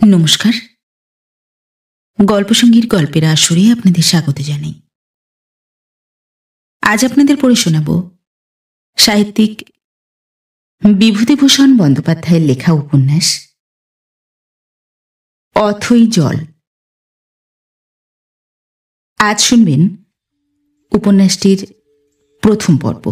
নমস্কার। গল্পসঙ্গীর গল্পের আসরে আপনাদের স্বাগত জানাই। আজ আপনাদের পড়ে শোনাব সাহিত্যিক বিভূতিভূষণ বন্দ্যোপাধ্যায়ের লেখা উপন্যাস অথৈ জল। আজ শুনবেন উপন্যাসটির প্রথম পর্ব।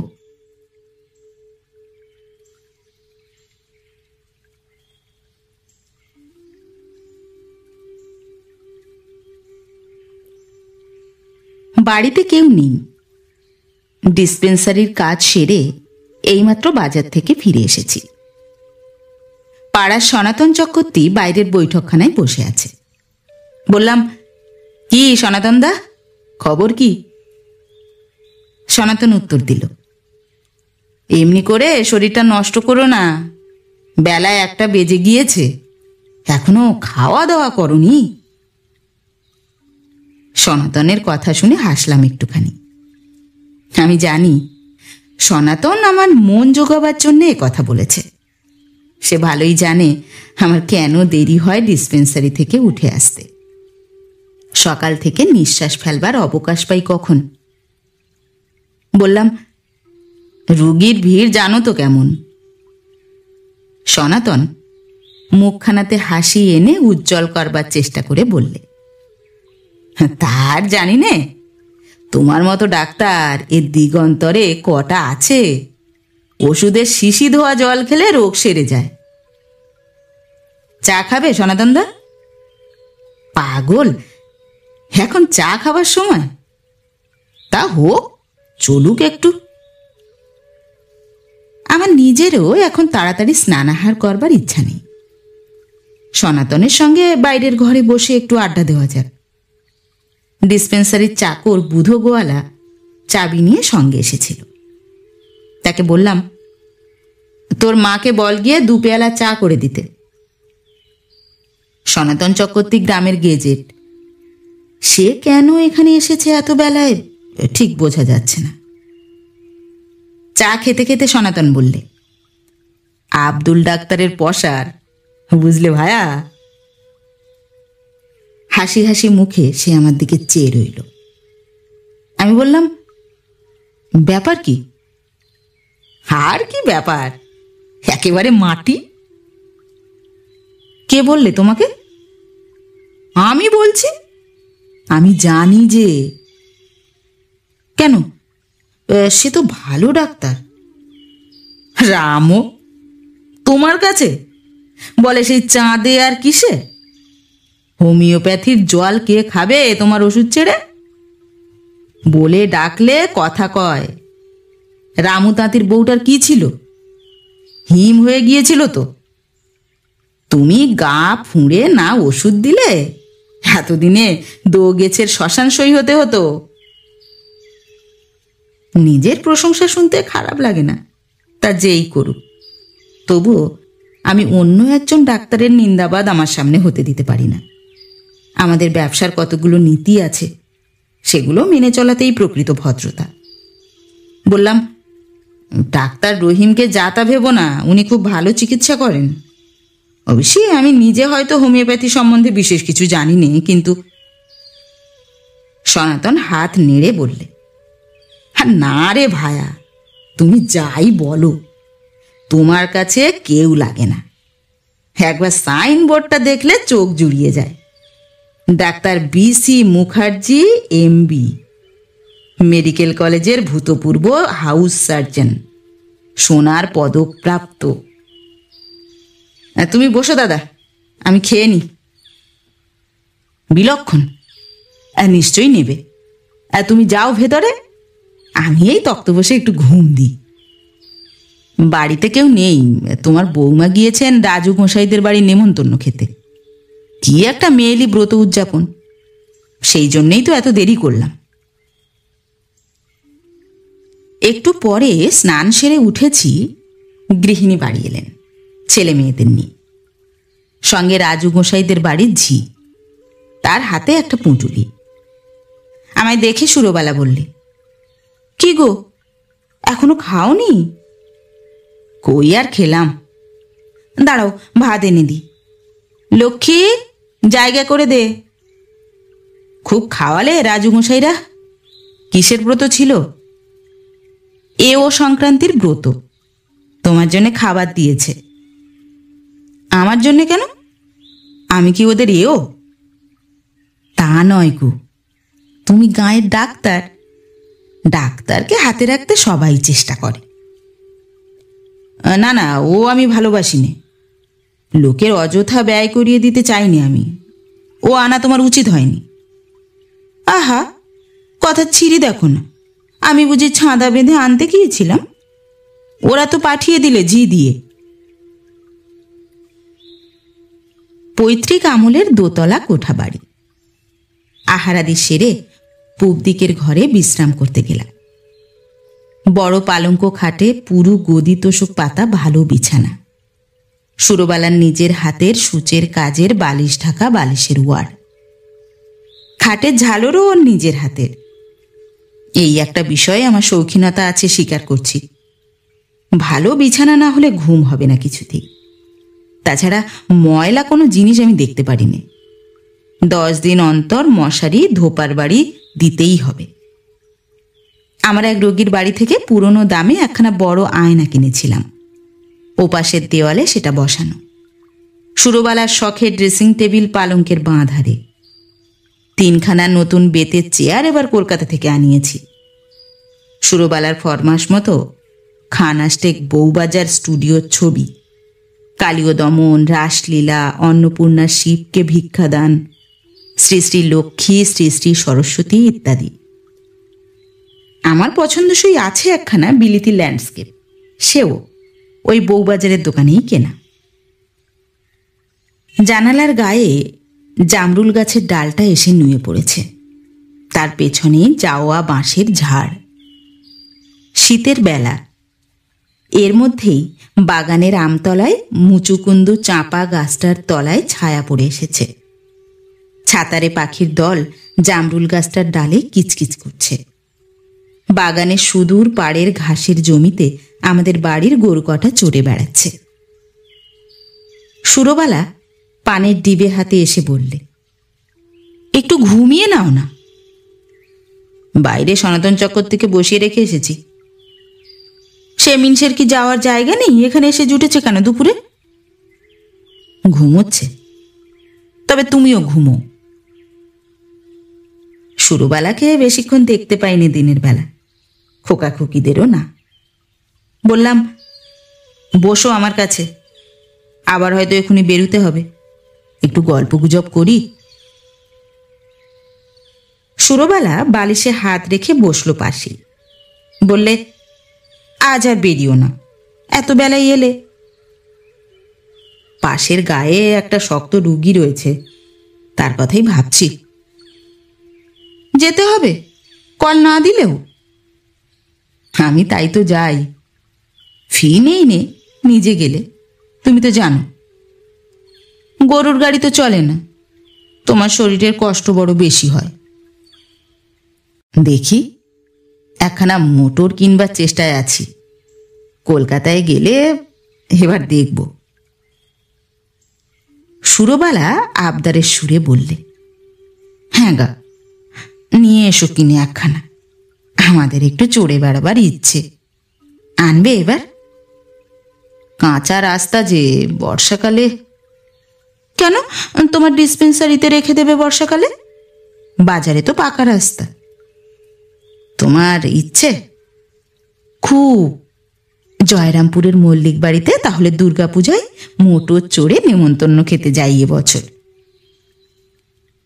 বাড়িতে কেউ নেই। ডিসপেন্সারির কাজ সেরে এইমাত্র বাজার থেকে ফিরে এসেছি। পাড়ার সনাতন চক্রবর্তী বাইরের বৈঠকখানায় বসে আছে। বললাম, কি সনাতন দা, খবর কি? সনাতন উত্তর দিল, এমনি করে শরীরটা নষ্ট করো না, বেলায় 1টা বেজে গিয়েছে, এখনো খাওয়া দাওয়া করনি। সনাতনের কথা শুনে হাসলাম একটুখানি। আমি জানি সনাতন আমার মন জোগাবার জন্য এ কথা বলেছে। সে ভালোই জানে আমার কেন দেরি হয় ডিসপেন্সারি থেকে উঠে আসতে। সকাল থেকে নিঃশ্বাস ফেলবার অবকাশ পাই কখন? বললাম, রুগীর ভিড় জানো তো কেমন। সনাতন মুখখানাতে হাসি এনে উজ্জ্বল করবার চেষ্টা করে বললে, তার জানি নে, তোমার মতো ডাক্তার এর দিগন্তরে কটা আছে। ওষুধের শিশি ধোয়া জল খেলে রোগ সেরে যায়। চা খাবে সনাতন দা? পাগল, এখন চা খাবার সময়? তা হোক, চলুক একটু। আমার নিজেরও এখন তাড়াতাড়ি স্নানাহার করবার ইচ্ছা নেই। সনাতনের সঙ্গে বাইরের ঘরে বসে একটু আড্ডা দেওয়া যাক। ডিসপেন্সারির চাকর বুধো গোয়ালা চাবি নিয়ে সঙ্গে এসেছিল। তাকে বললাম, তোর মাকে বল গিয়ে 2 পেয়ালা চা করে দিতে। সনাতন চক্রবর্তী গ্রামের গেজেট, সে কেন এখানে এসেছে এত বেলায় ঠিক বোঝা যাচ্ছে না। চা খেতে খেতে সনাতন বললে, আব্দুল ডাক্তারের পসার, বুঝলে ভায়া। হাসি হাসি মুখে সে আমার দিকে চেয়ে রইল। আমি বললাম, ব্যাপার কি? আর কি ব্যাপার, একেবারে মাটি। কে বললে তোমাকে? আমি বলছি। আমি জানি যে। কেন, সে তো ভালো ডাক্তার। রামও তোমার কাছে বলে সেই চাঁদে আর কিসে? হোমিওপ্যাথির জল কে খাবে তোমার ওষুধ ছেড়ে? বলে ডাকলে কথা কয়। রামু তাঁতির বউটার কি ছিল? হিম হয়ে গিয়েছিল তো। তুমি গা ফুঁড়ে না ওষুধ দিলে এতদিনে দো গেছের শ্মশান সই হতে হতো। নিজের প্রশংসা শুনতে খারাপ লাগে না, তা যেই করুক। তবুও আমি অন্য একজন ডাক্তারের নিন্দাবাদ আমার সামনে হতে দিতে পারি না। আমাদের ব্যবসার কতগুলো নীতি আছে, সেগুলো মেনে চলাতেই প্রকৃত ভদ্রতা। বললাম, ডাক্তার রহিমকে যা তা ভেবো না, উনি খুব ভালো চিকিৎসা করেন। অবশ্যই আমি নিজে হয়তো হোমিওপ্যাথি সম্বন্ধে বিশেষ কিছু জানি নে, কিন্তু। সনাতন হাত নেড়ে বললে, না রে ভায়া, তুমি যাই বলো, তোমার কাছে কেউ লাগে না। একবার সাইনবোর্ডটা দেখলে চোখ জুড়িয়ে যায়। Doctor BC Mukherjee MB, medical কলেজের ভূতপূর্ব হাউস সার্জন, সোনার পদক প্রাপ্ত। তুমি বসো দাদা, আমি খেয়ে নি। বিলক্ষণ, নিশ্চয়ই নেবে। তুমি যাও ভেতরে, আমি এই তক্ত বসে একটু ঘুম দিই। বাড়িতে কেউ নেই, তোমার বৌমা গিয়েছেন রাজু গোসাইদের বাড়ি নেমন্তন্ন খেতে। কি একটা মেয়েলি ব্রত উদযাপন, সেই জন্যেই তো এত দেরি করলাম। একটু পরে স্নান সেরে উঠেছি, গৃহিণী বাড়ি এলেন ছেলে মেয়েদের নিয়ে। সঙ্গে রাজু গোসাইদের বাড়ির ঝি, তার হাতে একটা পুঁটুলি। আমায় দেখে সুরবালা বললে, কি গো, এখনো খাওনি? কই আর খেলাম, দাঁড়াও ভাত এনে দিই। লক্ষ্মী, জায়গা করে দে। খুব খাওয়ালে রাজু মশাইরা? কিসের ব্রত ছিল? এ ও সংক্রান্তির ব্রত। তোমার জন্য খাবার দিয়েছে। আমার জন্যে কেন? আমি কি ওদের এও? তা নয় গো, তুমি গাঁয়ের ডাক্তার, ডাক্তারকে হাতে রাখতে সবাই চেষ্টা করে। না না, ও আমি ভালোবাসি নে। লোকের অযথা ব্যয় করিয়ে দিতে চাইনি আমি। ও আনা তোমার উচিত হয়নি। আহা, কথা ছিঁড়ি দেখো না। আমি বুঝি ছাঁদা বেঁধে আনতে গিয়েছিলাম? ওরা তো পাঠিয়ে দিলে ঝি দিয়ে। পৈতৃক আমলের দোতলা কোঠা বাড়ি। আহারাদি সেরে পূব দিকের ঘরে বিশ্রাম করতে গেলাম। বড় পালঙ্ক খাটে পুরু গদি তোষক পাতা ভালো বিছানা। সুরবালার নিজের হাতের সূচের কাজের বালিশ ঢাকা বালিশের ওয়াড়। খাটের ঝালরও ওর নিজের হাতের। এই একটা বিষয়ে আমার শৌখিনতা আছে, স্বীকার করছি। ভালো বিছানা না হলে ঘুম হবে না কিছুতেই। তাছাড়া ময়লা কোনো জিনিস আমি দেখতে পারিনি। 10 দিন অন্তর মশারি ধোপার বাড়ি দিতেই হবে। আমার এক রোগীর বাড়ি থেকে পুরনো দামে একখানা বড় আয়না কিনেছিলাম। ওপাশের দেওয়ালে সেটা বসানো। সুরবালার শখের ড্রেসিং টেবিল পালঙ্কের বাঁ ধারে। 3খানা নতুন বেতের চেয়ার এবার কলকাতা থেকে আনিয়েছি। সুরবালার ফরমাস মতো খানাস্টেক বউবাজার স্টুডিওর ছবি, কালীয় দমন, রাসলীলা, অন্নপূর্ণার শিবকে ভিক্ষাদান, শ্রী শ্রী লক্ষ্মী, শ্রী শ্রী সরস্বতী ইত্যাদি। আমার পছন্দসই আছে একখানা বিলিতি ল্যান্ডস্কেপ, সেও ওই বউবাজারের দোকানেই কেনা। জানালার গায়ে জামরুল গাছের ডালটা এসে নুয়ে পড়েছে। তার পেছনে জাওয়া বাঁশের ঝাড়। শীতের বেলা। এর মধ্যেই বাগানের আমতলায় মুচুকুন্দু চাঁপা গাছটার তলায় ছায়া পড়ে এসেছে। ছাতারে পাখির দল জামরুল গাছটার ডালে কিচকিচ করছে। বাগানের সুদূর পাড়ের ঘাসের জমিতে আমাদের বাড়ির গরু কটা চড়ে বেড়াচ্ছে। সুরবালা পানের ডিবে হাতে এসে বললে, একটু ঘুমিয়ে নাও না। বাইরে সনাতন চক্রবর্তীকে বসিয়ে রেখে এসেছি। সে মিনসের কি যাওয়ার জায়গা নেই? এখানে এসে জুটেছে কেন দুপুরে? ঘুমোচ্ছে। তবে তুমিও ঘুমো। সুরবালাকে বেশিক্ষণ দেখতে পাইনি দিনের বেলা, খোকা খুকিদেরও না। বললাম, বসো আমার কাছে, আবার হয়তো এখনই বেরুতে হবে, একটু গল্প গুজব করি। সুরবালা বালিশে হাত রেখে বসলো পাশে। বললে, আজ আর বেরিও না, এত বেলায় এলে। পাশের গায়ে একটা শক্ত রুগী রয়েছে, তার কথাই ভাবছি। যেতে হবে, কল না দিলেও? আমি তাই তো যাই। ফি নেই নে, নিজে গেলে। তুমি তো জানো গরুর গাড়ি তো চলে না, তোমার শরীরের কষ্ট বড় বেশি হয়। দেখি, একখানা মোটর কিনবার চেষ্টায় আছি। কলকাতায় গেলে এবার দেখব। সুরবালা আবদারের সুরে বললে, হ্যাঁ গা, নিয়ে এসো কিনে একখানা, আমাদের একটু চড়ে বেড়াবার ইচ্ছে। আনবে এবার? কাঁচা রাস্তা যে, বর্ষাকালে। কেন, তোমার ডিসপেন্সারিতে রেখে দেবে বর্ষাকালে? বাজারে তো পাকা রাস্তা। তোমার ইচ্ছে? খুব। জয়রামপুরের মল্লিক বাড়িতে তাহলে দুর্গাপূজায় মোটর চড়ে নেমন্তন্ন খেতে যাই এবছর।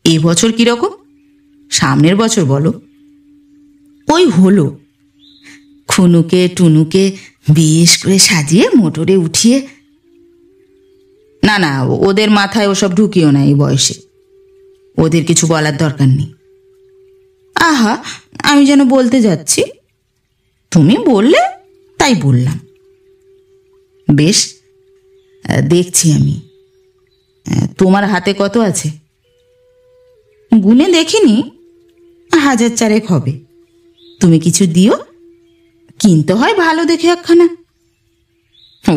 এবছর কিরকম? সামনের বছর বলো। ওই হলো, খুনুকে টুনুকে বেশ করে সাজিয়ে মোটরে উঠিয়ে। না না, ওদের মাথায় ওসব ঢুকিও না এই বয়সে, ওদের কিছু বলার দরকার নেই। আহা, আমি যেন বলতে যাচ্ছি, তুমি বললে তাই বললাম। বেশ, দেখছি আমি। তোমার হাতে কত আছে? গুনে দেখিনি, 1000 হবে। তুমি কিছু দিও, কিনতে হয় ভালো দেখে একখানা,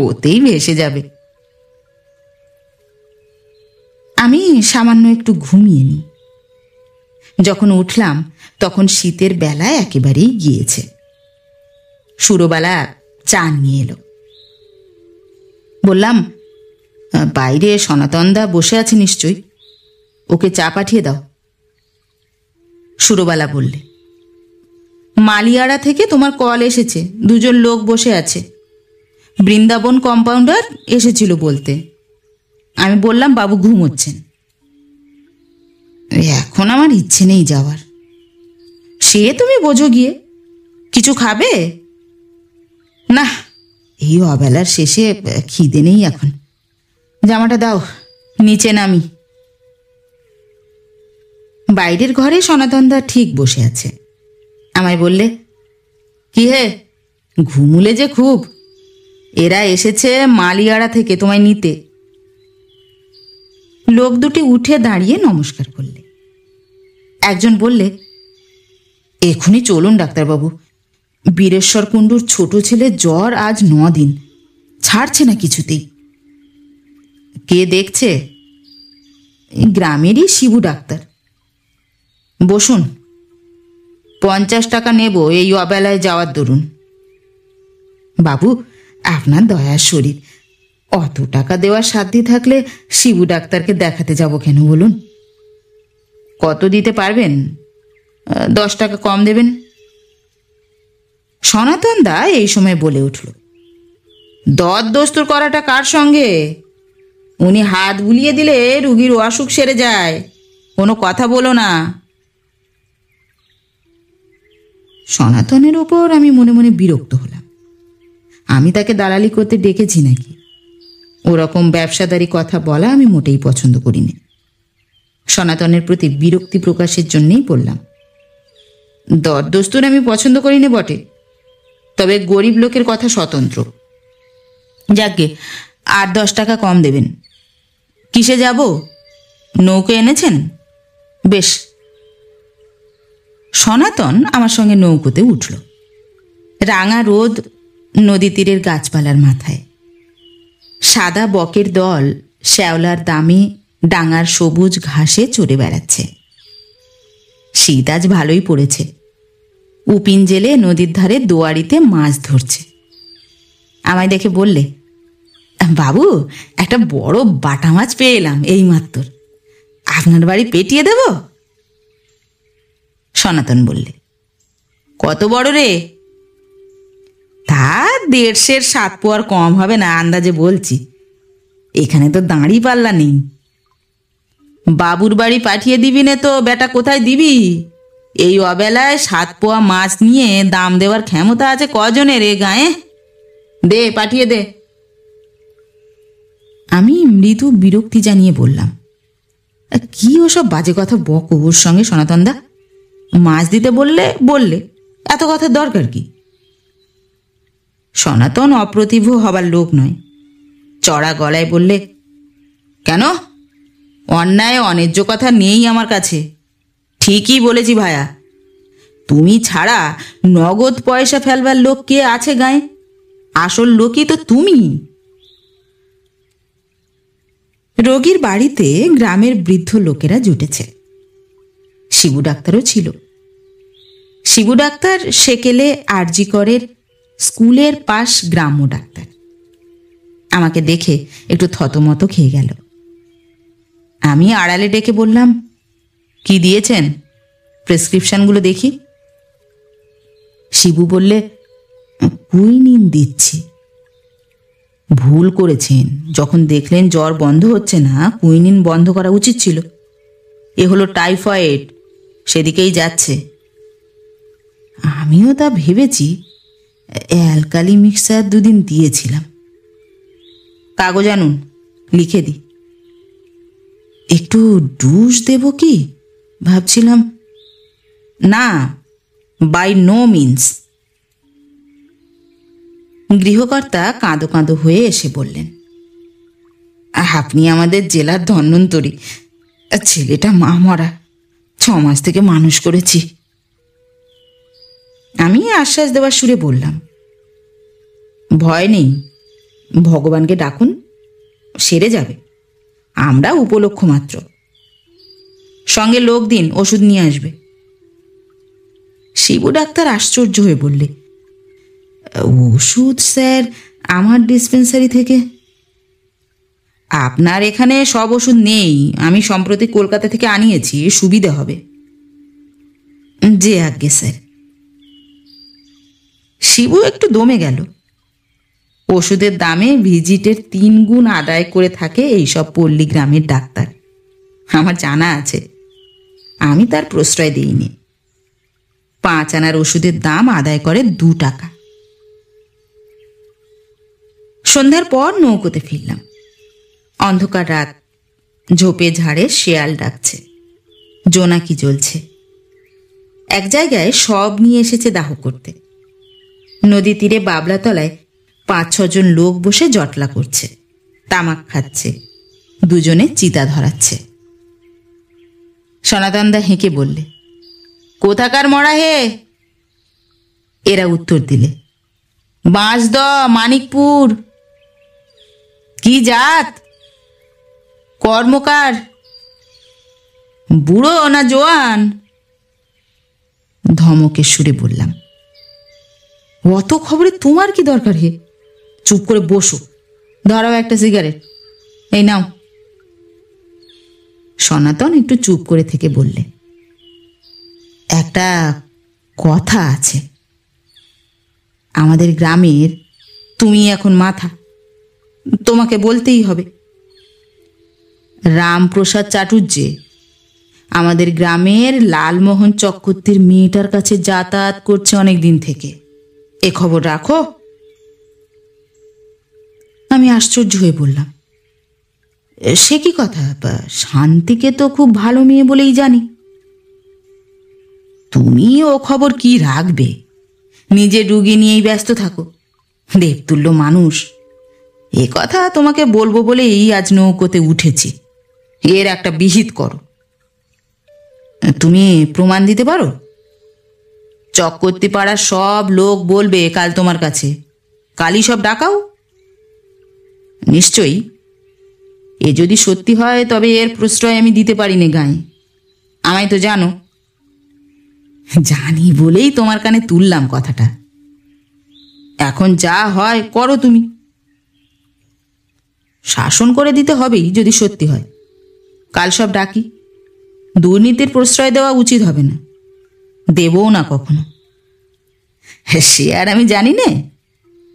ওতেই ভেসে যাবে। আমি সামান্য একটু ঘুমিয়ে নিই। যখন উঠলাম তখন শীতের বেলা একেবারেই গিয়েছে। সুরবালা চা নিয়ে এলো। বললাম, বাইরে সনাতনদা বসে আছে নিশ্চয়ই, ওকে চা পাঠিয়ে দাও। সুরবালা বললে, মালিয়াড়া থেকে তোমার কল এসেছে, দুজন লোক বসে আছে। বৃন্দাবন কম্পাউন্ডার এসেছিল বলতে। আমি বললাম বাবু ঘুমোচ্ছেন। এখন আমার ইচ্ছে নেই যাওয়ার। সে তুমি বোঝো গিয়ে। কিছু খাবে? না, এই অবেলার শেষে খিদে নেই এখন। জামাটা দাও, নিচে নামি। বাইরের ঘরে সনাতনদা ঠিক বসে আছে। আমায় বললে, কি হে, ঘুমুলে যে খুব। এরা এসেছে মালিয়াড়া থেকে তোমায় নিতে। লোক দুটি উঠে দাঁড়িয়ে নমস্কার করলে। একজন বললে, এখনই চলুন ডাক্তারবাবু, বীরেশ্বর কুণ্ডুর ছোট ছেলে জ্বর আজ 9 দিন, ছাড়ছে না কিছুতেই। কে দেখছে? গ্রামেরই শিবু ডাক্তার। বসুন, 50 টাকা নেব এই অবেলায় যাওয়ার দরুন। বাবু, আপনার দয়ার শরীর, অত টাকা দেওয়ার সাধ্যি থাকলে শিবু ডাক্তারকে দেখাতে যাব কেন বলুন? কত দিতে পারবেন? 10 টাকা কম দেবেন। সনাতন দা এই সময় বলে উঠল, দর দস্তুর করাটা কার সঙ্গে? উনি হাত বুলিয়ে দিলে রুগীর অসুখ সেরে যায়, কোনো কথা বলো না। সনাতনের ওপর আমি মনে মনে বিরক্ত হলাম। আমি তাকে দালালি করতে ডেকেছি নাকি? ওরকম ব্যবসাদারি কথা বলা আমি মোটেই পছন্দ করি না। সনাতনের প্রতি বিরক্তি প্রকাশের জন্যেই বললাম, দরদস্তুর আমি পছন্দ করি না বটে, তবে গরিব লোকের কথা স্বতন্ত্র। যাকগে, 8-10 টাকা কম দেবেন। কিসে যাব? নৌকো এনেছেন? বেশ। সনাতন আমার সঙ্গে নৌকোতে উঠল। রাঙা রোদ নদী তীরের গাছপালার মাথায়। সাদা বকের দল শ্যাওলার দামে ডাঙার সবুজ ঘাসে চড়ে বেড়াচ্ছে। শীত আজ ভালোই পড়েছে। উপিন জেলে নদীর ধারে দোয়ারিতে মাছ ধরছে। আমায় দেখে বললে, বাবু, একটা বড় বাটা মাছ পেয়ে এলাম এইমাত্র, আপনার বাড়ি পেটিয়ে দেব? সনাতন বললে, কত বড় রে? তা 150-এর 7 পোয়ার কম হবে না, আন্দাজে বলছি। এখানে তো দাঁড়ি পাল্লা নেই। বাবুর বাড়ি পাঠিয়ে দিবি না তো বেটা কোথায় দিবি? এই অবেলায় 7 পোয়া মাছ নিয়ে দাম দেওয়ার ক্ষমতা আছে কজনের এ গায়ে? দে, পাঠিয়ে দে। আমি মৃদু বিরক্তি জানিয়ে বললাম, কি ওসব বাজে কথা বকো ওর সঙ্গে সনাতনদা? মাছ দিতে বললে এত কথার দরকার কি? সনাতন অপ্রতিভ হবার লোক নয়। চড়া গলায় বললে, কেন? অন্যায় অন্যায্য কথা নেই আমার কাছে। ঠিকই বলেছি ভায়া, তুমি ছাড়া নগদ পয়সা ফেলবার লোক কে আছে গায়ে? আসল লোকই তো তুমি। রোগীর বাড়িতে গ্রামের বৃদ্ধ লোকেরা জুটেছে। শিবু ডাক্তারও ছিল। শিবু ডাক্তার সেকেলে আরজিকরের স্কুলের পাশ গ্রাম্য ডাক্তার। আমাকে দেখে একটু থতমত খেয়ে গেল। আমি আড়ালে ডেকে বললাম, কি দিয়েছেন? প্রেসক্রিপশনগুলো দেখি। শিবু বললে, কুইনিন দিচ্ছি। ভুল করেছেন, যখন দেখলেন জ্বর বন্ধ হচ্ছে না কুইনিন বন্ধ করা উচিত ছিল। এ হলো টাইফয়েড, সেদিকেই যাচ্ছে। আমিও তা ভেবেছি। অ্যালকালি মিক্সার 2 দিন দিয়েছিলাম। কাগজ আনুন, লিখে দিই। একটু ডুস দেব কি ভাবছিলাম। না, বাই নো মিন্স। গৃহকর্তা কাঁদো কাঁদো হয়ে এসে বললেন, আপনি আমাদের জেলার ধন্বন্তরী। ছেলেটা মা মরা, 6 মাস থেকে মানুষ করেছি। আমি আশ্বাস দেওয়ার সুরে বললাম, ভয় নেই, ভগবানকে ডাকুন, সেরে যাবে। আমরা উপলক্ষ মাত্র। সঙ্গে লোক দিন, ওষুধ নিয়ে আসবে। শিবু ডাক্তার আশ্চর্য হয়ে বললে, ওষুধ স্যার আমার ডিসপেন্সারি থেকে? আপনার এখানে সব ওষুধ নেই, আমি সম্প্রতি কলকাতা থেকে আনিয়েছি, সুবিধে হবে। যে আজ্ঞে স্যার। শিবু একটু দমে গেল। ওষুধের দামে ভিজিটের 3 গুণ আদায় করে থাকে এইসব পল্লী গ্রামের ডাক্তার, আমার জানা আছে। আমি তার প্রশ্রয় দিইনি। 5 আনার ওষুধের দাম আদায় করে 2 টাকা। সন্ধ্যার পর নৌকোতে ফিরলাম। অন্ধকার রাত, ঝোপে ঝাড়ে শেয়াল ডাকছে, জোনাকি জ্বলছে। এক জায়গায় সব নিয়ে এসেছে দাহ করতে। নদী তীরে বাবলাতলায় 5-6 জন লোক বসে জটলা করছে, তামাক খাচ্ছে, দুজনে চিতা ধরাচ্ছে। সনাতনদা হেঁকে বললে, কোথাকার মরা হে? এরা উত্তর দিলে, বাঁশদ, মানিকপুর। কি জাত? কর্মকার। বুড়ো না জোয়ান? ধমকের সুরে বললাম, অত খবরে তোমার কি দরকার হে? চুপ করে বসো, ধরাও একটা সিগারেট, এই নাও। সনাতন একটু চুপ করে থেকে বললে, একটা কথা আছে। আমাদের গ্রামের তুমি এখন মাথা, তোমাকে বলতেই হবে। রামপ্রসাদ চাটুর্যে আমাদের গ্রামের লালমোহন চক্রবর্তীর মেয়েটার কাছে যাতায়াত করছে অনেক দিন থেকে, এ খবর রাখো। আমি আশ্চর্য হয়ে বললাম, সে কি কথা? শান্তিকে তো খুব ভালো মেয়ে বলেই জানি। তুমি ও খবর কি রাখবে? নিজে রুগী নিয়েই ব্যস্ত থাকো, দেবতুল্য মানুষ। এ কথা তোমাকে বলবো বলেই আজ নৌকোতে উঠেছি, এর একটা বিহিত করো। তুমি প্রমাণ দিতে পারো? চক্রবর্তী পাড়ার সব লোক বলবে কাল তোমার কাছে, কালই সব ডাকাও। নিশ্চয়ই। এ যদি সত্যি হয় তবে এর প্রশ্রয় আমি দিতে পারি না গায়ে, আমায় তো জানো। জানি বলেই তোমার কানে তুললাম কথাটা। এখন যা হয় করো তুমি। শাসন করে দিতে হবেই যদি সত্যি হয়। কাল সব ডাকি। দুর্নীতির প্রশ্রয় দেওয়া উচিত হবে না, দেবও না কখনো। সে আর আমি জানি নে,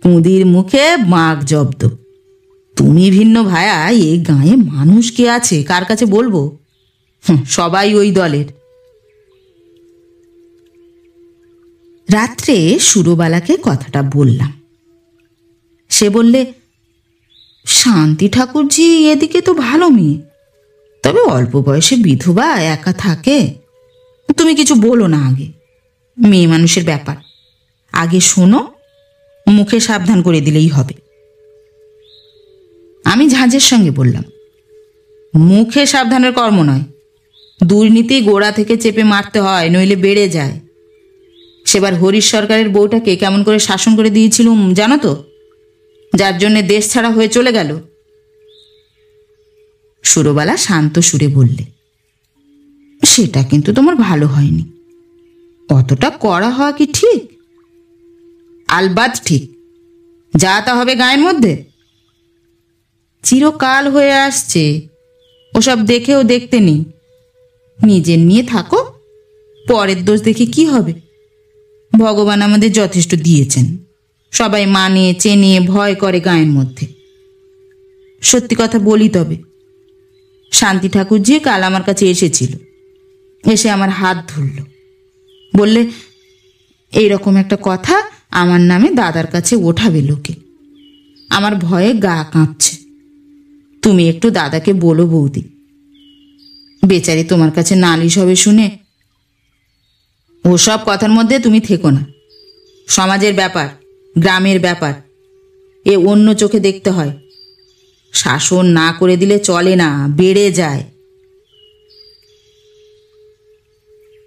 কুঁদির মুখে মাগ জব্দ। তুমি ভিন্ন ভায়া, এই গাঁয়ে মানুষ কে আছে কার কাছে বলবো? সবাই ওই দলের। রাত্রে সুরবালাকে কথাটা বললাম। সে বললে, শান্তি ঠাকুরজি এদিকে তো ভালো মেয়ে, তবে অল্প বয়সে বিধবা, একা থাকে। তুমি কিছু বলো না আগে, মেয়ে মানুষের ব্যাপার। আগে শোনো, মুখে সাবধান করে দিলেই হবে। আমি ঝাঁঝের সঙ্গে বললাম, মুখে সাবধানের কর্ম নয়, দুর্নীতি গোড়া থেকে চেপে মারতে হয়, নইলে বেড়ে যায়। সেবার হরিশ সরকারের বউটাকে কেমন করে শাসন করে দিয়েছিলুম জানো তো, যার জন্য দেশ ছাড়া হয়ে চলে গেল। সুরবালা শান্ত সুরে বললে, সেটা কিন্তু তোমার ভালো হয়নি। অতটা কড়া হওয়া কি ঠিক? আলবাত ঠিক। যা তা হবে গায়ের মধ্যে? চিরকাল হয়ে আসছে, ওসব দেখেও দেখতে নেই। নিজের নিয়ে থাকো, পরের দোষ দেখে কি হবে? ভগবান আমাদের যথেষ্ট দিয়েছেন, সবাই মানে চেনে ভয় করে গায়ের মধ্যে। সত্যি কথা বলি তবে, শান্তি ঠাকুরজি কাল আমার কাছে এসেছিল, এসে আমার হাত ধরল, বললে এইরকম একটা কথা আমার নামে দাদার কাছে ওঠাবে লোকে। আমার ভয়ে গা কাঁপছে, তুমি একটু দাদাকে বলো বৌদি। বেচারি তোমার কাছে নালিশ হবে শুনে। ওসব কথার মধ্যে তুমি থেকো না। সমাজের ব্যাপার, গ্রামের ব্যাপার, এ অন্য চোখে দেখতে হয়। শাসন না করে দিলে চলে না, বেড়ে যায়।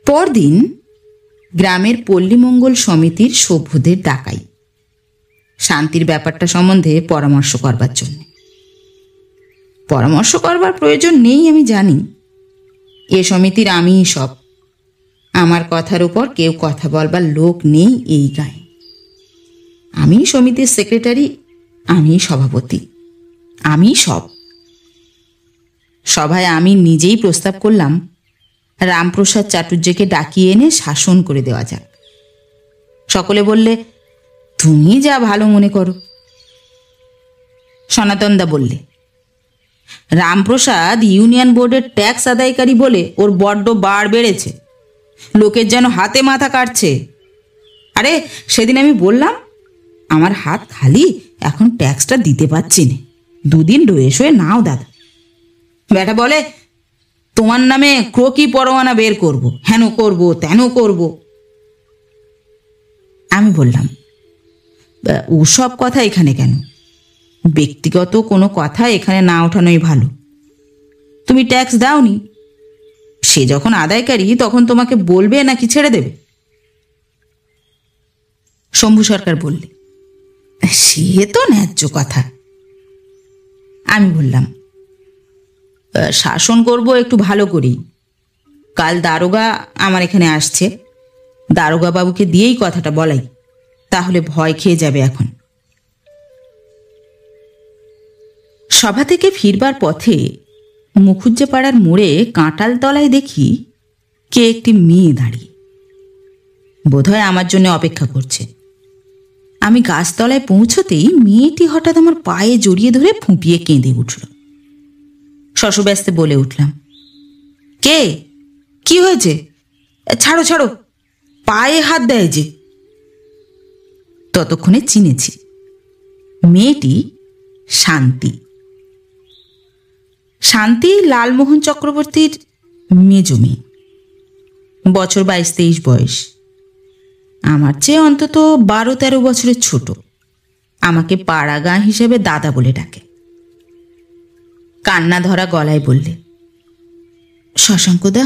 পরদিন গ্রামের পল্লীমঙ্গল সমিতির সভ্যদের ডাকাই, শান্তির ব্যাপারটা সম্বন্ধে পরামর্শ করবার জন্য। পরামর্শ করবার প্রয়োজন নেই আমি জানি। এ সমিতির আমিই সব। আমার কথার উপর কেউ কথা বলবার লোক নেই এই গায়ে। আমি সমিতির সেক্রেটারি, আমি সভাপতি, আমি সব। সভায় আমি নিজেই প্রস্তাব করলাম রামপ্রসাদ চাটুর্যকে ডাকিয়ে এনে শাসন করে দেওয়া যাক। সকলে বললে, তুমি যা ভালো মনে করো। সনাতনদা বললে, রামপ্রসাদ ইউনিয়ন বোর্ডের ট্যাক্স আদায়কারী বলে ওর বড্ড বার বেড়েছে, লোকের যেন হাতে মাথা কাটছে। আরে সেদিন আমি বললাম আমার হাত খালি, এখন ট্যাক্সটা দিতে পারছি না, দুদিন রয়ে শোয়ে নাও দাদা। বেটা বলে, তোমার নামে ক্রোকি পরোয়ানা বের করব, হেন করব তেন করব। আমি বললাম, ওসব কথা এখানে কেন? ব্যক্তিগত কোনো কথা এখানে না ওঠানোই ভালো। তুমি ট্যাক্স দাওনি, সে যখন আদায়কারী তখন তোমাকে বলবে নাকি ছেড়ে দেবে? শম্ভু সরকার বললে, সে তো ন্যায্য কথা। আমি বললাম, শাসন করব একটু ভালো করেই। কাল দারোগা আমার এখানে আসছে, দারোগা বাবুকে দিয়েই কথাটা বলাই, তাহলে ভয় খেয়ে যাবে। এখন সভা থেকে ফিরবার পথে মুখুজ্জেপাড়ার মোড়ে কাঁটাল তলায় দেখি কে একটি মেয়ে দাঁড়িয়ে, বোধহয় আমার জন্য অপেক্ষা করছে। আমি গাছতলায় পৌঁছতেই মেয়েটি হঠাৎ আমার পায়ে জড়িয়ে ধরে ফুঁপিয়ে কেঁদে উঠল। শশব্যস্তে বলে উঠলাম, কে? কি হয়েছে? ছাড়ো ছাড়ো, পায়ে হাত দেয় যে। ততক্ষণে চিনেছি, মেয়েটি শান্তি। শান্তি লালমোহন চক্রবর্তীর মেজ মেয়ে, বছর 22-23 বয়স। আমার চেয়ে অন্তত 12-13 বছরের ছোট। আমাকে পাড়া গাঁ হিসেবে দাদা বলে ডাকে। কান্না ধরা গলায় বললে, শশাঙ্কদা,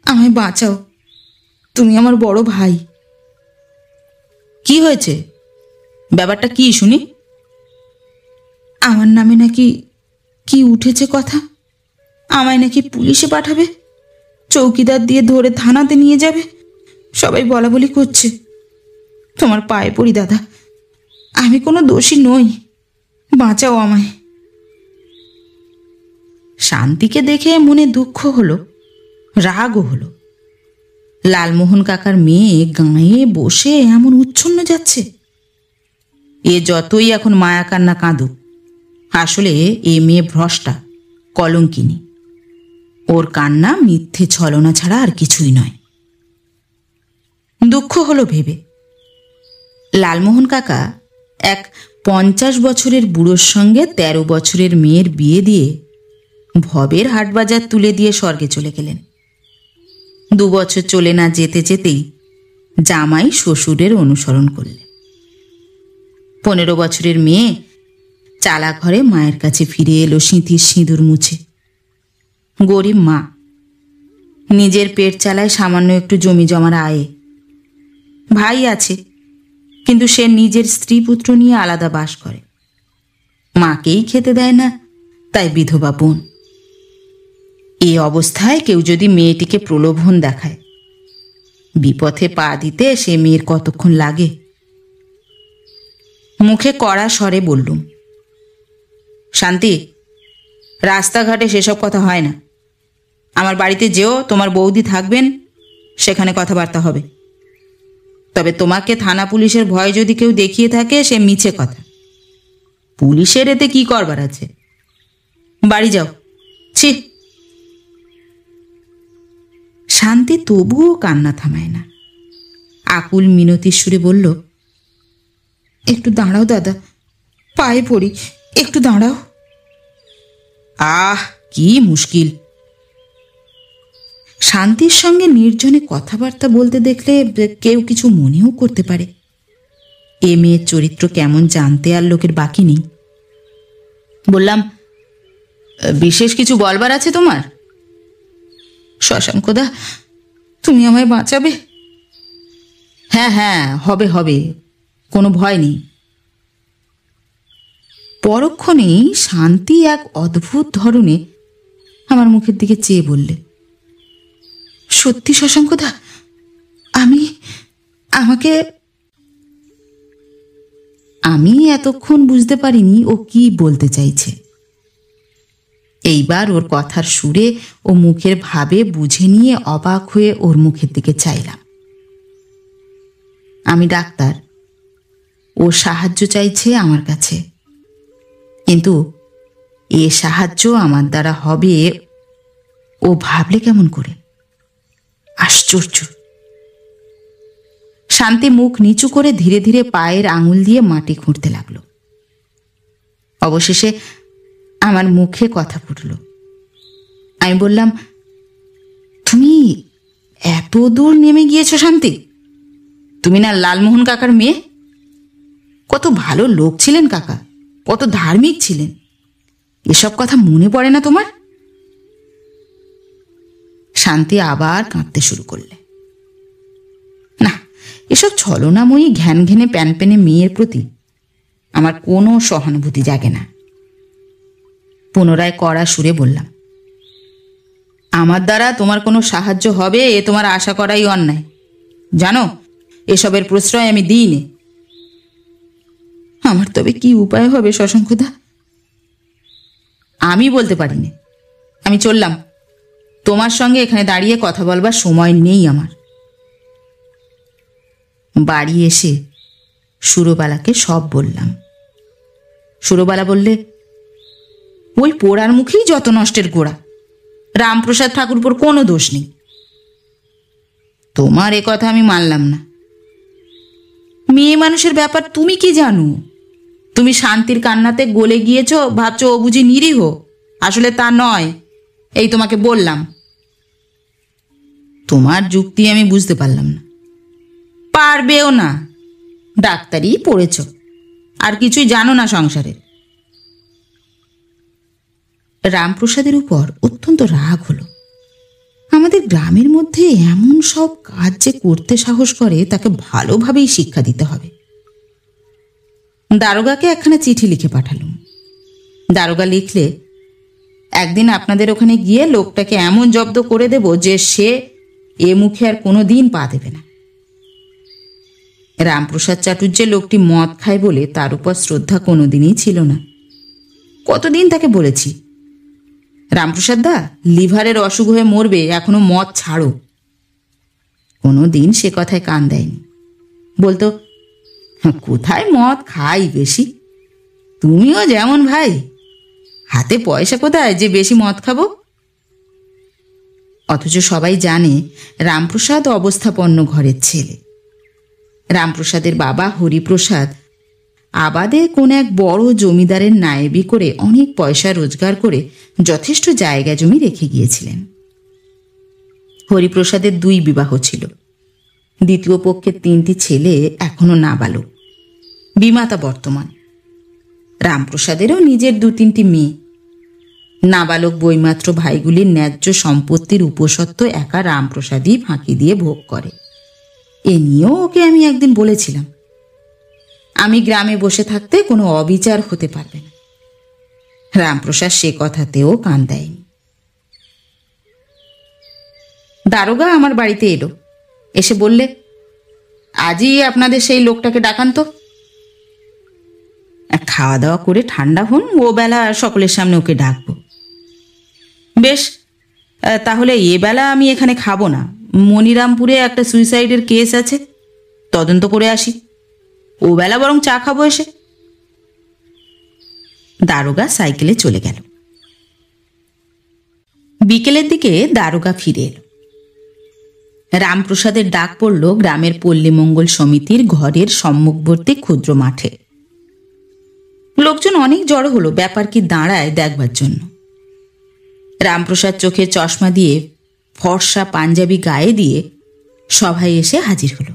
আমায় বাঁচাও, তুমি আমার বড় ভাই। কি হয়েছে? ব্যাপারটা কি শুনি? আমার নামে নাকি কি উঠেছে কথা, আমায় নাকি পুলিশে পাঠাবে, চৌকিদার দিয়ে ধরে থানাতে নিয়ে যাবে, সবাই বলা বলি করছে। তোমার পায়ে পড়ি দাদা, আমি কোনো দোষী নই, বাঁচাও আমায়। শান্তিকে দেখে মনে দুঃখ হলো, রাগও হলো। লালমোহন কাকার মেয়ে গাঁয়ে বসে এমন উচ্ছন্ন যাচ্ছে। এ যতই এখন মায়া কান্না কাঁদুক, আসলে এ মেয়ে ভ্রষ্টা, কলঙ্কিনী। ওর কান্না মিথ্যে ছলনা ছাড়া আর কিছুই নয়। দুঃখ হলো ভেবে লালমোহন কাকা এক 50 বছরের বুড়োর সঙ্গে 13 বছরের মেয়ের বিয়ে দিয়ে ভবের হাটবাজার তুলে দিয়ে স্বর্গে চলে গেলেন। 2 বছর চলে না যেতে যেতেই জামাই শ্বশুরের অনুসরণ করলেন। 15 বছরের মেয়ে চালা ঘরে মায়ের কাছে ফিরে এলো সিঁথির সিঁদুর মুছে। গরিব মা, নিজের পেট চালায় সামান্য একটু জমি জমার আয়ে। ভাই আছে, কিন্তু সে নিজের স্ত্রী পুত্র নিয়ে আলাদা বাস করে। মাকেই খেতে দেয় না, তাই বিধবা বোন। এই অবস্থায় কেউ যদি মেয়েটিকে প্রলোভন দেখায়, বিপথে পা দিতে সে মেয়ের কতক্ষণ লাগে। মুখে কড়া স্বরে বললুম, শান্তি, রাস্তাঘাটে সেসব কথা হয় না। আমার বাড়িতে যেও, তোমার বৌদি থাকবেন, সেখানে কথাবার্তা হবে। তবে তোমাকে থানা পুলিশের ভয় যদি কেউ দেখিয়ে থাকে, সে মিছে কথা। পুলিশের এতে কি করবার আছে? বাড়ি যাও। ছি। শান্তি তবুও কান্না থামায় না, আকুল মিনতির সুরে বলল, একটু দাঁড়াও দাদা, পায়ে পড়ি, একটু দাঁড়াও। আহ, কি মুশকিল। শান্তির সঙ্গে নির্জনে কথাবার্তা বলতে দেখলে কেউ কিছু মনেও করতে পারে। এ মেয়ের চরিত্র কেমন জানতে আর লোকের বাকি নেই। বললাম, বিশেষ কিছু বলবার আছে তোমার? শশাঙ্কদা, তুমি আমায় বাঁচাবে? হ্যাঁ হ্যাঁ, হবে হবে, কোনো ভয় নেই। পরক্ষণেই শান্তি এক অদ্ভুত ধরনে আমার মুখের দিকে চেয়ে বললে, সত্যি শশাঙ্কদা, আমাকে আমি এতক্ষণ বুঝতে পারিনি ও কি বলতে চাইছে। এইবার ওর কথার সুরে ও মুখের ভাবে বুঝে নিয়ে অবাক হয়ে ওর মুখের দিকে চাইলাম। আমি ডাক্তার, ও সাহায্য চাইছে আমার কাছে, কিন্তু এ সাহায্য আমার দ্বারা হবে ও ভাবলে কেমন করে? আশ্চর্য। শান্তি মুখ নিচু করে ধীরে ধীরে পায়ের আঙুল দিয়ে মাটি খুঁড়তে লাগলো। অবশেষে আমার মুখে কথা ফুটল। আমি বললাম, তুমি এত দূর নেমে গিয়েছো শান্তি? তুমি না লালমোহন কাকার মেয়ে? কত ভালো লোক ছিলেন কাকা, কত ধার্মিক ছিলেন, এসব কথা মনে পড়ে না তোমার? শান্তি আবার কাঁদতে শুরু করলে। না, এসব ছলনাময়ী ঘ্যান ঘেনে প্যানপেনে মেয়ের প্রতি আমার কোনো সহানুভূতি জাগে না। পুনরায় কড়া সুরে বললাম, আমার দ্বারা তোমার কোনো সাহায্য হবে এ তোমার আশা করাই অন্যায়। জানো, এসবের প্রশ্রয় আমি দিইনি। আমার তবে কি উপায় হবে শশাঙ্কদা? আমি বলতে পারিনি। আমি চললাম, তোমার সঙ্গে এখানে দাঁড়িয়ে কথা বলবার সময় নেই আমার। বাড়ি এসে সুরবালাকে সব বললাম। সুরবালা বললে, ওই পোড়ার মুখেই যত নষ্টের গোড়া, রামপ্রসাদ ঠাকুরপোর কোনো দোষ নেই। তোমার এ কথা আমি মানলাম না। মেয়ে মানুষের ব্যাপার তুমি কি জানো? তুমি শান্তির কান্নাতে গলে গিয়েছ, ভাবছো ও বুঝি নিরীহ, আসলে তা নয়। এই তোমাকে বললাম। তোমার যুক্তি আমি বুঝতে পারলাম না। পারবেও না, ডাক্তারি পড়েছ, আর কিছুই জানো না সংসারে। রামপ্রসাদের উপর অত্যন্ত রাগ হলো। আমাদের গ্রামের মধ্যে এমন সব কাজ যে করতে সাহস করে তাকে ভালোভাবেই শিক্ষা দিতে হবে। দারোগাকে একখানা চিঠি লিখে পাঠালুম। দারোগা লিখলে, একদিন আপনাদের ওখানে গিয়ে লোকটাকে এমন জব্দ করে দেব যে সে এ মুখে আর কোনো দিন পা দেবে না। রামপ্রসাদ চাটুর্যের লোকটি মদ খায় বলে তার উপর শ্রদ্ধা কোনোদিনই ছিল না। কতদিন তাকে বলেছি, রামপ্রসাদ দা, লিভারের অসুখ হয়ে মরবে, এখনো মদ ছাড়ো। কোনো দিন সে কথায় কান দেয়নি। বলতো, কোথায় মদ খাই বেশি, তুমিও যেমন ভাই, হাতে পয়সা কোথায় যে বেশি মদ খাবো। অথচ সবাই জানে রামপ্রসাদ অবস্থাপন্ন ঘরের ছেলে। রামপ্রসাদের বাবা হরিপ্রসাদ আবাদে কোন এক বড় জমিদারের নায়েবি করে অনেক পয়সা রোজগার করে যথেষ্ট জায়গা জমি রেখে গিয়েছিলেন। হরিপ্রসাদের 2 বিবাহ ছিল। দ্বিতীয় পক্ষের 3টি ছেলে এখনো নাবালক, বিমাতা বর্তমান। রামপ্রসাদেরও নিজের 2-3টি মেয়ে। নাবালক বইমাত্র ভাইগুলির ন্যায্য সম্পত্তির উপসত্ত্ব একা রামপ্রসাদই ফাঁকি দিয়ে ভোগ করে। এ নিয়েও ওকে আমি একদিন বলেছিলাম, আমি গ্রামে বসে থাকতে কোনো অবিচার হতে পারবে না। রামপ্রসাদ সে কথাতেও কান দেয়নি। দারোগা আমার বাড়িতে এলো, এসে বললে, আজই আপনাদের সেই লোকটাকে ডাকান তো। খাওয়া দাওয়া করে ঠান্ডা হন, ও বেলা সকলের সামনে ওকে ডাকবো। বেশ, তাহলে এ বেলা আমি এখানে খাবো না। মনিরামপুরে একটা সুইসাইডের কেস আছে, তদন্ত করে আসি। ও বেলা বরং চা খাবো এসে। দারোগা সাইকেলে চলে গেল। বিকেলের দিকে দারোগা ফিরে এলো। রামপ্রসাদের ডাক পড়ল গ্রামের পল্লী মঙ্গল সমিতির ঘরের সম্মুখবর্তী ক্ষুদ্র মাঠে। লোকজন অনেক জড়ো হলো ব্যাপার কি দাঁড়ায় দেখবার জন্য। রামপ্রসাদ চোখে চশমা দিয়ে, ফর্সা পাঞ্জাবি গায়ে দিয়ে সভায় এসে হাজির হলো।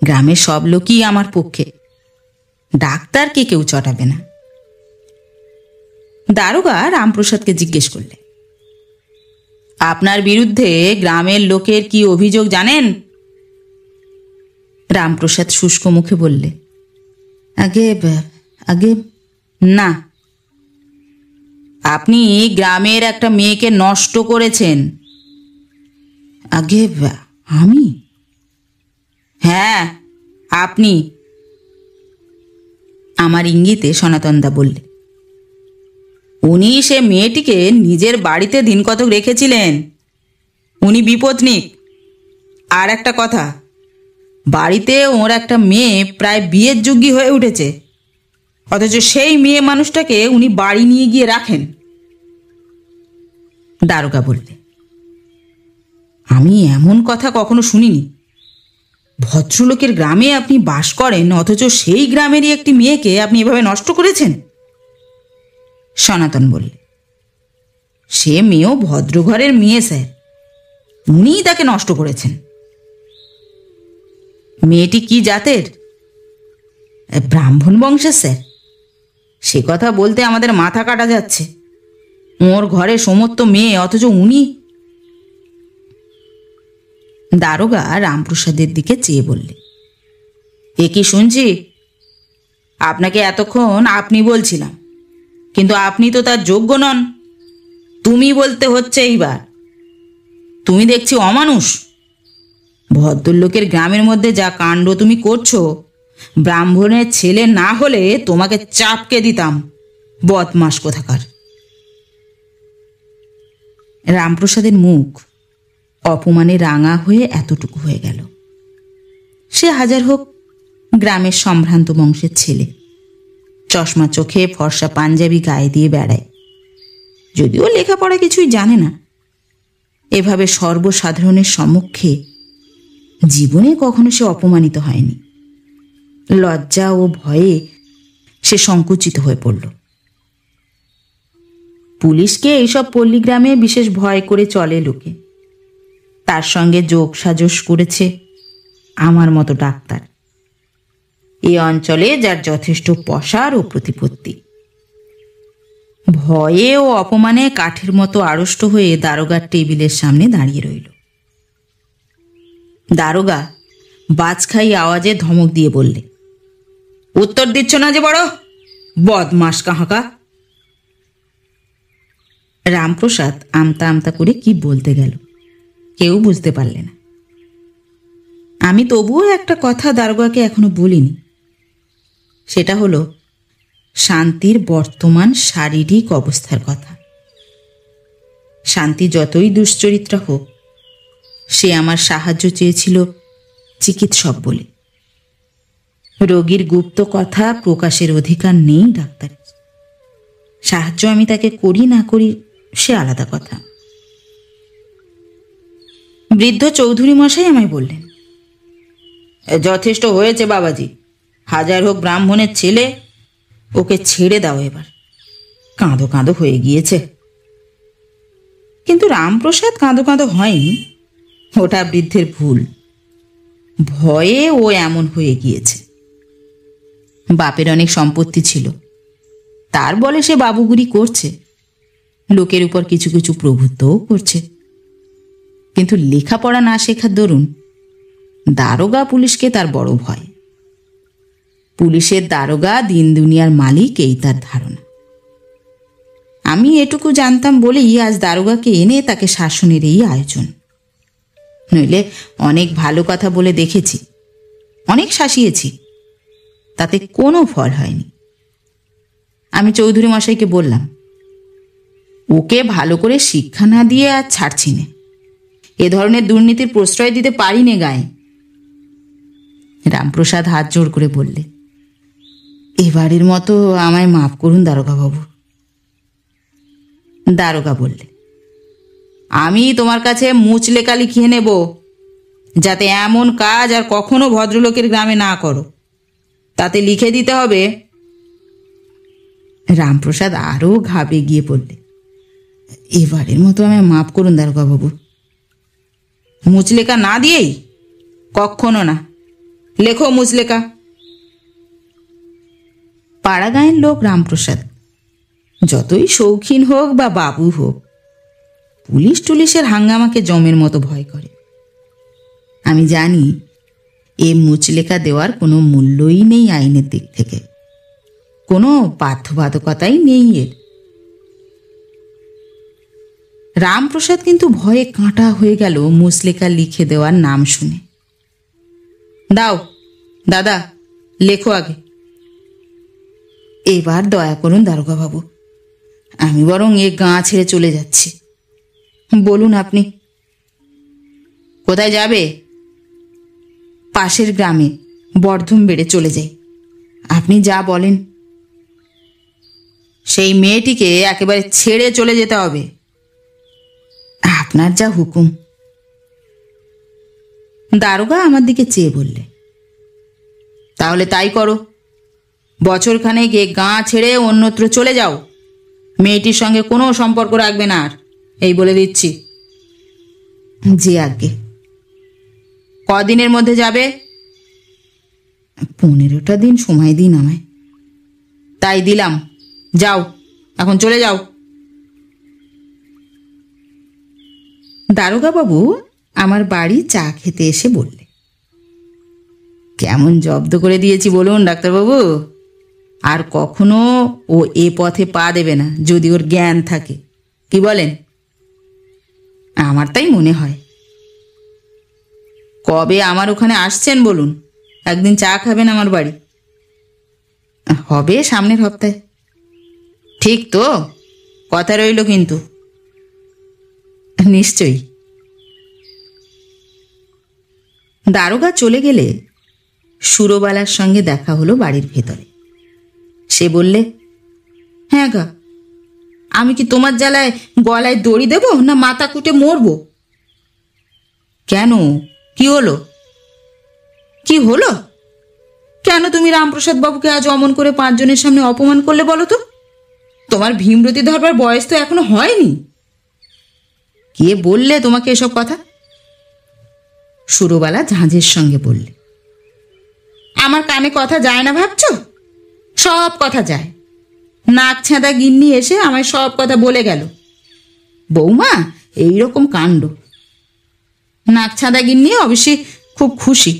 গ্রামের সব লোকই আমার পক্ষে, ডাক্তারকে কেউ চটাবে না। দারোগা রামপ্রসাদকে জিজ্ঞেস করলে, আপনার বিরুদ্ধে গ্রামের লোকের কি অভিযোগ জানেন? রামপ্রসাদ শুষ্ক মুখে বললে, আগে না, আপনি গ্রামের একটা মেয়েকে নষ্ট করেছেন। আগে আমি? হ্যাঁ, আপনি। আমার ইঙ্গিতে সনাতনদা বললে, উনি সে মেয়েটিকে নিজের বাড়িতে দিন কতক রেখেছিলেন। উনি বিপত্নিক। আর একটা কথা, বাড়িতে ওর একটা মেয়ে প্রায় বিয়ের যোগ্যী হয়ে উঠেছে, অথচ সেই মেয়ে মানুষটাকে উনি বাড়ি নিয়ে গিয়ে রাখেন। দারোগা বললে, আমি এমন কথা কখনো শুনিনি। ভদ্রলোকের গ্রামে আপনি বাস করেন, অথচ সেই গ্রামেরই একটি মেয়েকে আপনি এভাবে নষ্ট করেছেন। সনাতন বললে, সে মেয়েও ভদ্রঘরের মেয়ে স্যার, উনিই তাকে নষ্ট করেছেন। মেয়েটি কি জাতের? ব্রাহ্মণ বংশের স্যার। সে কথা বলতে আমাদের মাথা কাটা যাচ্ছে। ওর ঘরে সমস্ত মেয়ে, অথচ উনি। দারোগা রামপ্রসাদের দিকে চেয়ে বললে, এ কি শুনছি? আপনাকে এতক্ষণ আপনি বলছিলাম, কিন্তু আপনি তো তার যোগ্য নন। তুমি বলতে হচ্ছে এইবার। তুমি দেখছি অমানুষ। ভদ্রলোকের গ্রামের মধ্যে যা কাণ্ড তুমি করছো, ব্রাহ্মণের ছেলে না হলে তোমাকে চাপকে দিতাম, বদমাস কোথাকার। রামপ্রসাদের মুখ অপমানে রাঙা হয়ে এতটুকু হয়ে গেল। সে হাজার হোক গ্রামের সম্ভ্রান্ত বংশের ছেলে, চশমা চোখে, ফর্সা পাঞ্জাবি গায়ে দিয়ে বেড়ায়। যদিও লেখাপড়া কিছুই জানে না, এভাবে সর্বসাধারণের সম্মুখে জীবনে কখনো সে অপমানিত হয়নি। লজ্জা ও ভয়ে সে সংকুচিত হয়ে পড়ল। পুলিশকে এইসব পল্লীগ্রামে বিশেষ ভয় করে চলে লোকে। তার সঙ্গে যোগ সাজস করেছে আমার মতো ডাক্তার, এই অঞ্চলে যার যথেষ্ট পসার ও প্রতিপত্তি। ভয়ে ও অপমানে কাঠের মতো আড়ষ্ট হয়ে দারোগার টেবিলের সামনে দাঁড়িয়ে রইল। দারোগা বাজখাই আওয়াজে ধমক দিয়ে বললে, উত্তর দিচ্ছ না যে বড় বদমাস কাহাকা। রামপ্রসাদ আমতা আমতা করে কি বলতে গেল, কেউ বুঝতে পারলে না। আমি তবুও একটা কথা দারোগাকে এখনো বলিনি। সেটা হলো শান্তির বর্তমান শারীরিক অবস্থার কথা। শান্তি যতই দুশ্চরিত্রা হোক, সে আমার সাহায্য চেয়েছিল চিকিৎসক বলে। রোগীর গুপ্ত কথা প্রকাশের অধিকার নেই ডাক্তারের। সাহায্য আমি তাকে করি না করি সে আলাদা কথা। বৃদ্ধ চৌধুরী মশাই আমায় বললেন, যথেষ্ট হয়েছে বাবাজি, হাজার হোক ব্রাহ্মণের ছেলে, ওকে ছেড়ে দাও এবার, কাঁদো কাঁদো হয়ে গিয়েছে। কিন্তু রামপ্রসাদ কাঁদো কাঁদো হয়নি, ওটা বৃদ্ধের ভুল। ভয়ে ও এমন হয়ে গিয়েছে। বাপের অনেক সম্পত্তি ছিল, তার বলে সে বাবুগুরি করছে, লোকের উপর কিছু কিছু প্রভুত্বও করছে। কিন্তু লেখাপড়া না শেখার দরুন দারোগা পুলিশকে তার বড় ভয়। পুলিশের দারোগা দিন দুনিয়ার মালিক, এই তার ধারণা। আমি এটুকু জানতাম বলেই আজ দারোগাকে এনে তাকে শাসনের এই আয়োজন। নইলে অনেক ভালো কথা বলে দেখেছি, অনেক শাসিয়েছি, তাতে কোনো ফল হয়নি। আমি চৌধুরী মশাইকে বললাম, ওকে ভালো করে শিক্ষা না দিয়ে আর ছাড়ছি না। এ ধরনের দুর্নীতির প্রশ্রয় দিতে পারি নে গায়ে। রামপ্রসাদ হাত জোড় করে বললে, এবারের মতো আমায় মাফ করুন দারোগা বাবু। দারোগা বললে, আমি তোমার কাছে মুচলেখা লিখিয়ে নেব, যাতে এমন কাজ আর কখনো ভদ্রলোকের গ্রামে না করো। তাতে লিখে দিতে হবে। রামপ্রসাদ আরও ঘাবে গিয়ে পড়লে, এবারের মতো আমায় মাফ করুন দারোগা বাবু। মুচলেখা না দিয়েই? কখনো না, লেখো মুচলেখা। পাড়া গাঁয়ের লোক রামপ্রসাদ, যতই শৌখিন হোক বা বাবু হোক, পুলিশ টুলিশের হাঙ্গামাকে জমের মতো ভয় করে। আমি জানি এ মুচলেখা দেওয়ার কোনো মূল্যই নেই আইনের দিক থেকে। কোনো বাধ্যবাধকতাই নেই এর। রামপ্রসাদ কিন্তু ভয়ে কাঁটা হয়ে গেল মুচলেকা লিখে দেওয়ার নাম শুনে। দাও দাদা, লেখো আগে। এবার দয়া করুন দারোগা বাবু, আমি বরং এ গাঁ ছেড়ে চলে যাচ্ছি। বলুন আপনি। কোথায় যাবে? পাশের গ্রামে বর্ধম বেড়ে চলে যাই। আপনি যা বলেন। সেই মেয়েটিকে একেবারে ছেড়ে চলে যেতে হবে। আপনার যা হুকুম। দারোগা আমার দিকে চেয়ে বললে, তাহলে তাই করো। বছরখানেক এ গাঁ ছেড়ে অন্যত্র চলে যাও। মেয়েটির সঙ্গে কোনো সম্পর্ক রাখবে না আর, এই বলে দিচ্ছি। জি আজ্ঞে। কদিনের মধ্যে যাবে? 15টা দিন সময় দিন আমায়। তাই দিলাম, যাও, এখন চলে যাও। দারোগা বাবু আমার বাড়ি চা খেতে এসে বললে, কেমন জব্দ করে দিয়েছি বলুন ডাক্তারবাবু? আর কখনো ও এ পথে পা দেবে না যদি ওর জ্ঞান থাকে। কি বলেন? আমার তাই মনে হয়। কবে আমার ওখানে আসছেন বলুন? একদিন চা খাবেন আমার বাড়ি। হবে সামনের সপ্তাহে। ঠিক তো? কথা রইল কিন্তু। নিশ্চয়ই। দারোগা চলে গেলে সুরবালার সঙ্গে দেখা হলো বাড়ির ভেতরে। সে বললে, হ্যাঁ গা, আমি কি তোমার জ্বালায় গলায় দড়ি দেব না মাথা কুটে মরব? কেন, কি হলো? কি হলো? কেন তুমি রামপ্রসাদ বাবুকে আজ অমন করে 5 জনের সামনে অপমান করলে বলো তো? তোমার ভীমরতি ধরবার বয়স তো এখনো হয়নি। কে বললে তোমাকে এসব কথা? সুরবালা ঝাঁঝের সঙ্গে বললে, আমার কানে কথা যায় না ভাবছ? সব কথা যায়। নাক ছেঁদা গিন্নি এসে আমায় সব কথা বলে গেল। বৌমা এইরকম কাণ্ড। নাক ছেঁদা গিন্নি অবশ্যই খুব খুশি।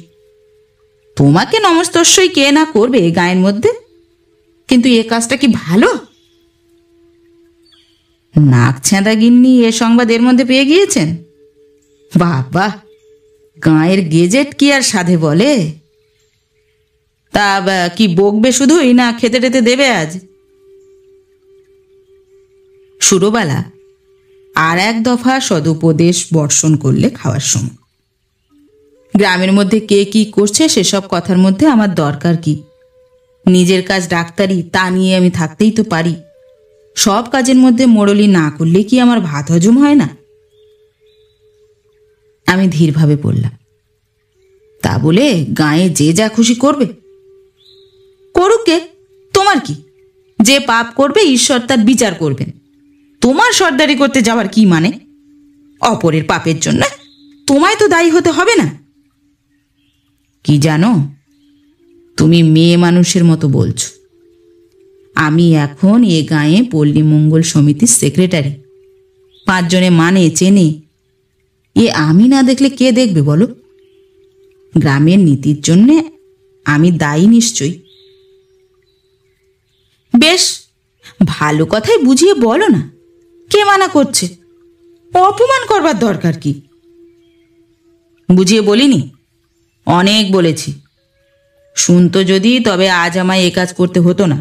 তোমাকে নমস্তস্যই কে না করবে গায়ের মধ্যে, কিন্তু এ কাজটা কি ভালো? নাক ছেঁদা গিন্নি এ সংবাদ এর মধ্যে পেয়ে গিয়েছেন? বাবা, গায়ের গেজেট কি আর সাধে বলে? তা কি বকবে শুধুই, না খেতে টেতে দেবে আজ? সুরবালা আর এক দফা সদুপদেশ বর্ষণ করলে খাওয়ার সময়। গ্রামের মধ্যে কে কি করছে সেসব কথার মধ্যে আমার দরকার কি? নিজের কাজ ডাক্তারি, তা নিয়ে আমি থাকতেই তো পারি। সব কাজের মধ্যে মোড়লি না করলে কি আমার ভাত হজম হয় না? আমি ধীরভাবে বললাম, তা বলে গায়ে যে যা খুশি করবে? করুক গে, তোমার কি? যে পাপ করবে ঈশ্বর তার বিচার করবেন। তোমার সর্দারি করতে যাওয়ার কি মানে? অপরের পাপের জন্য তোমায় তো দায়ী হতে হবে না? কি জানো, তুমি মেয়ে মানুষের মতো বলছো। আমি এখন এ গাঁয়ে পল্লী মঙ্গল সমিতির সেক্রেটারি। 5 জনে মানে চেনে, এ আমি না দেখলে কে দেখবে বলো? গ্রামের নীতির জন্যে আমি দায়ী নিশ্চয়ই। বেশ, ভালো কথাই বুঝিয়ে বলো না। কে মানা করছে? অপমান করবার দরকার কি? বুঝিয়ে বলিনি? অনেক বলেছি। শুনতো যদি, তবে আজ আমায় এ কাজ করতে হতো না।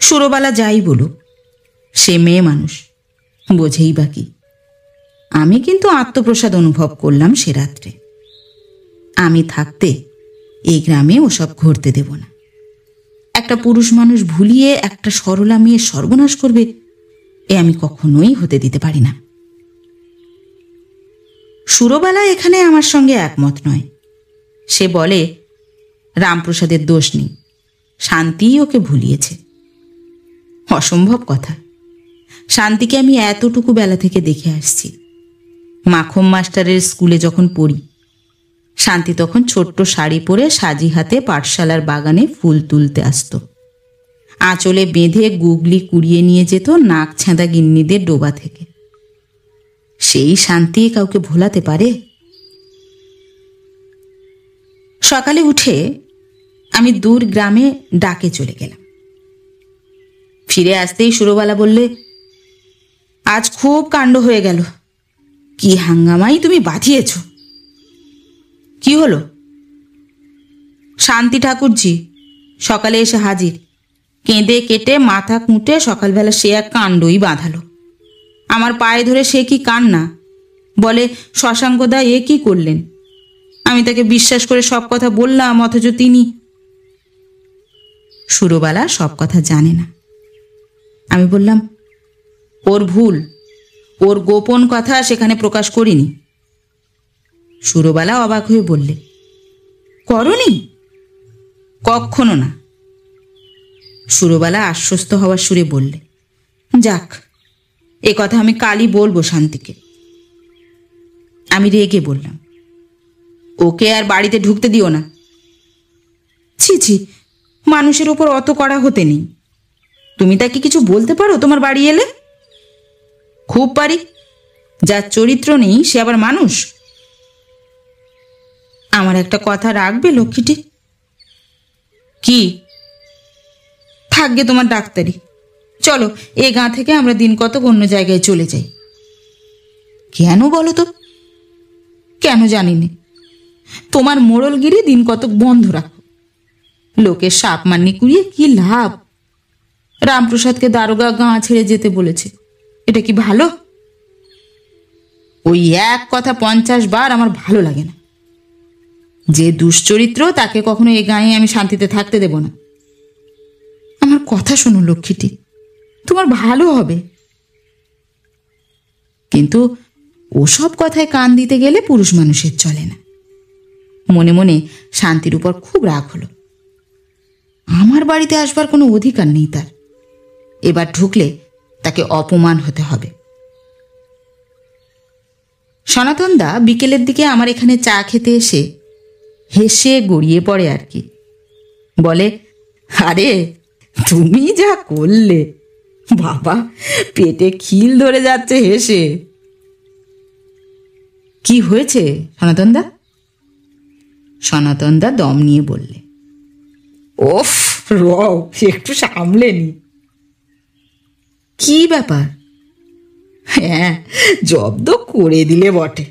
সুরবালা যাই বলুক, সে মেয়ে মানুষ, বোঝেই বাকি। আমি কিন্তু আত্মপ্রসাদ অনুভব করলাম সে রাত্রে। আমি থাকতে এই গ্রামে ওসব ঘটতে দেব না। একটা পুরুষ মানুষ ভুলিয়ে একটা সরলা মেয়ে সর্বনাশ করবে, এ আমি কখনোই হতে দিতে পারি না। সুরবালা এখানে আমার সঙ্গে একমত নয়। সে বলে, রামপ্রসাদের দোষ নেই, শান্তিই ওকে ভুলিয়েছে। অসম্ভব কথা। শান্তিকে আমি এতটুকু বেলা থেকে দেখে আসছি। মাখম মাস্টারের স্কুলে যখন পড়ি, শান্তি তখন ছোট্ট শাড়ি পরে সাজি হাতে পাঠশালার বাগানে ফুল তুলতে আসত। আঁচলে বেঁধে গুগলি কুড়িয়ে নিয়ে যেত নাক ছেঁদা গিন্নিদের ডোবা থেকে। সেই শান্তি কাউকে ভোলাতে পারে? সকালে উঠে আমি দূর গ্রামে ডাকে চলে গেলাম। ফিরে আসতেই সুরবালা বললে, আজ খুব কাণ্ড হয়ে গেল। কি হাঙ্গামাই তুমি বাঁধিয়েছ। কি হলো? শান্তি ঠাকুরজি সকালে এসে হাজির, কেঁদে কেটে মাথা কুঁটে সকালবেলা সে এক কাণ্ডই বাঁধালো। আমার পায়ে ধরে সে কি কান্না, বলে শশাঙ্কদা এ কি করলেন। আমি তাকে বিশ্বাস করে সব কথা বললাম, অথচ তিনি। সুরবালা সব কথা জানে না। আমি বললাম, ওর ভুল, ওর গোপন কথা সেখানে প্রকাশ করিনি। সুরবালা অবাক হয়ে বললে, করনি? কখনো না। সুরবালা আশ্বস্ত হওয়ার সুরে বললে, যাক, এ কথা আমি কালই বলবো শান্তিকে। আমি রেগে বললাম, ওকে আর বাড়িতে ঢুকতে দিও না। ছি ছি, মানুষের ওপর অত কড়া হতে নেই। তুমি তাকে কিছু বলতে পারো তোমার বাড়ি এলে? খুব পারি, যার চরিত্র নেই সে আবার মানুষ। আমার একটা কথা রাখবে লক্ষ্মীটি? কি? থাকবে তোমার ডাক্তারি। চলো, এ গাঁ থেকে আমরা দিন কতক অন্য জায়গায় চলে যাই। কেন বলো তো? কেন জানিনি। তোমার মোড়লগিরি দিন কতক বন্ধ রাখো। লোকের সাপ মান্নি কুড়িয়ে কি লাভ? রামপ্রসাদকে দারোগা গাঁ ছেড়ে যেতে বলেছে, এটা কি ভালো? ওই এক কথা 50 বার আমার ভালো লাগে না। যে দুশ্চরিত্র তাকে কখনো এ গাঁয়ে আমি শান্তিতে থাকতে দেব না। আমার কথা শোনো লক্ষ্মীটি, তোমার ভালো হবে। কিন্তু ওসব কথায় কান দিতে গেলে পুরুষ মানুষের চলে না। মনে মনে শান্তির উপর খুব রাগ হলো। আমার বাড়িতে আসবার কোনো অধিকার নেই তার। এবার ঢুকলে তাকে অপমান হতে হবে। সনাতনদা বিকেলের দিকে আমার এখানে চা খেতে এসে হেসে গড়িয়ে পড়ে আর কি। বলে, আরে তুমি যা করলে বাবা, পেটে খিল ধরে যাচ্ছে হেসে। কি হয়েছে সনাতনদা? সনাতনদা দম নিয়ে বললে, ওফ রও, একটু সামলে নি। কি ব্যাপার? হ্যাঁ, জব্দ করে দিলে বটে।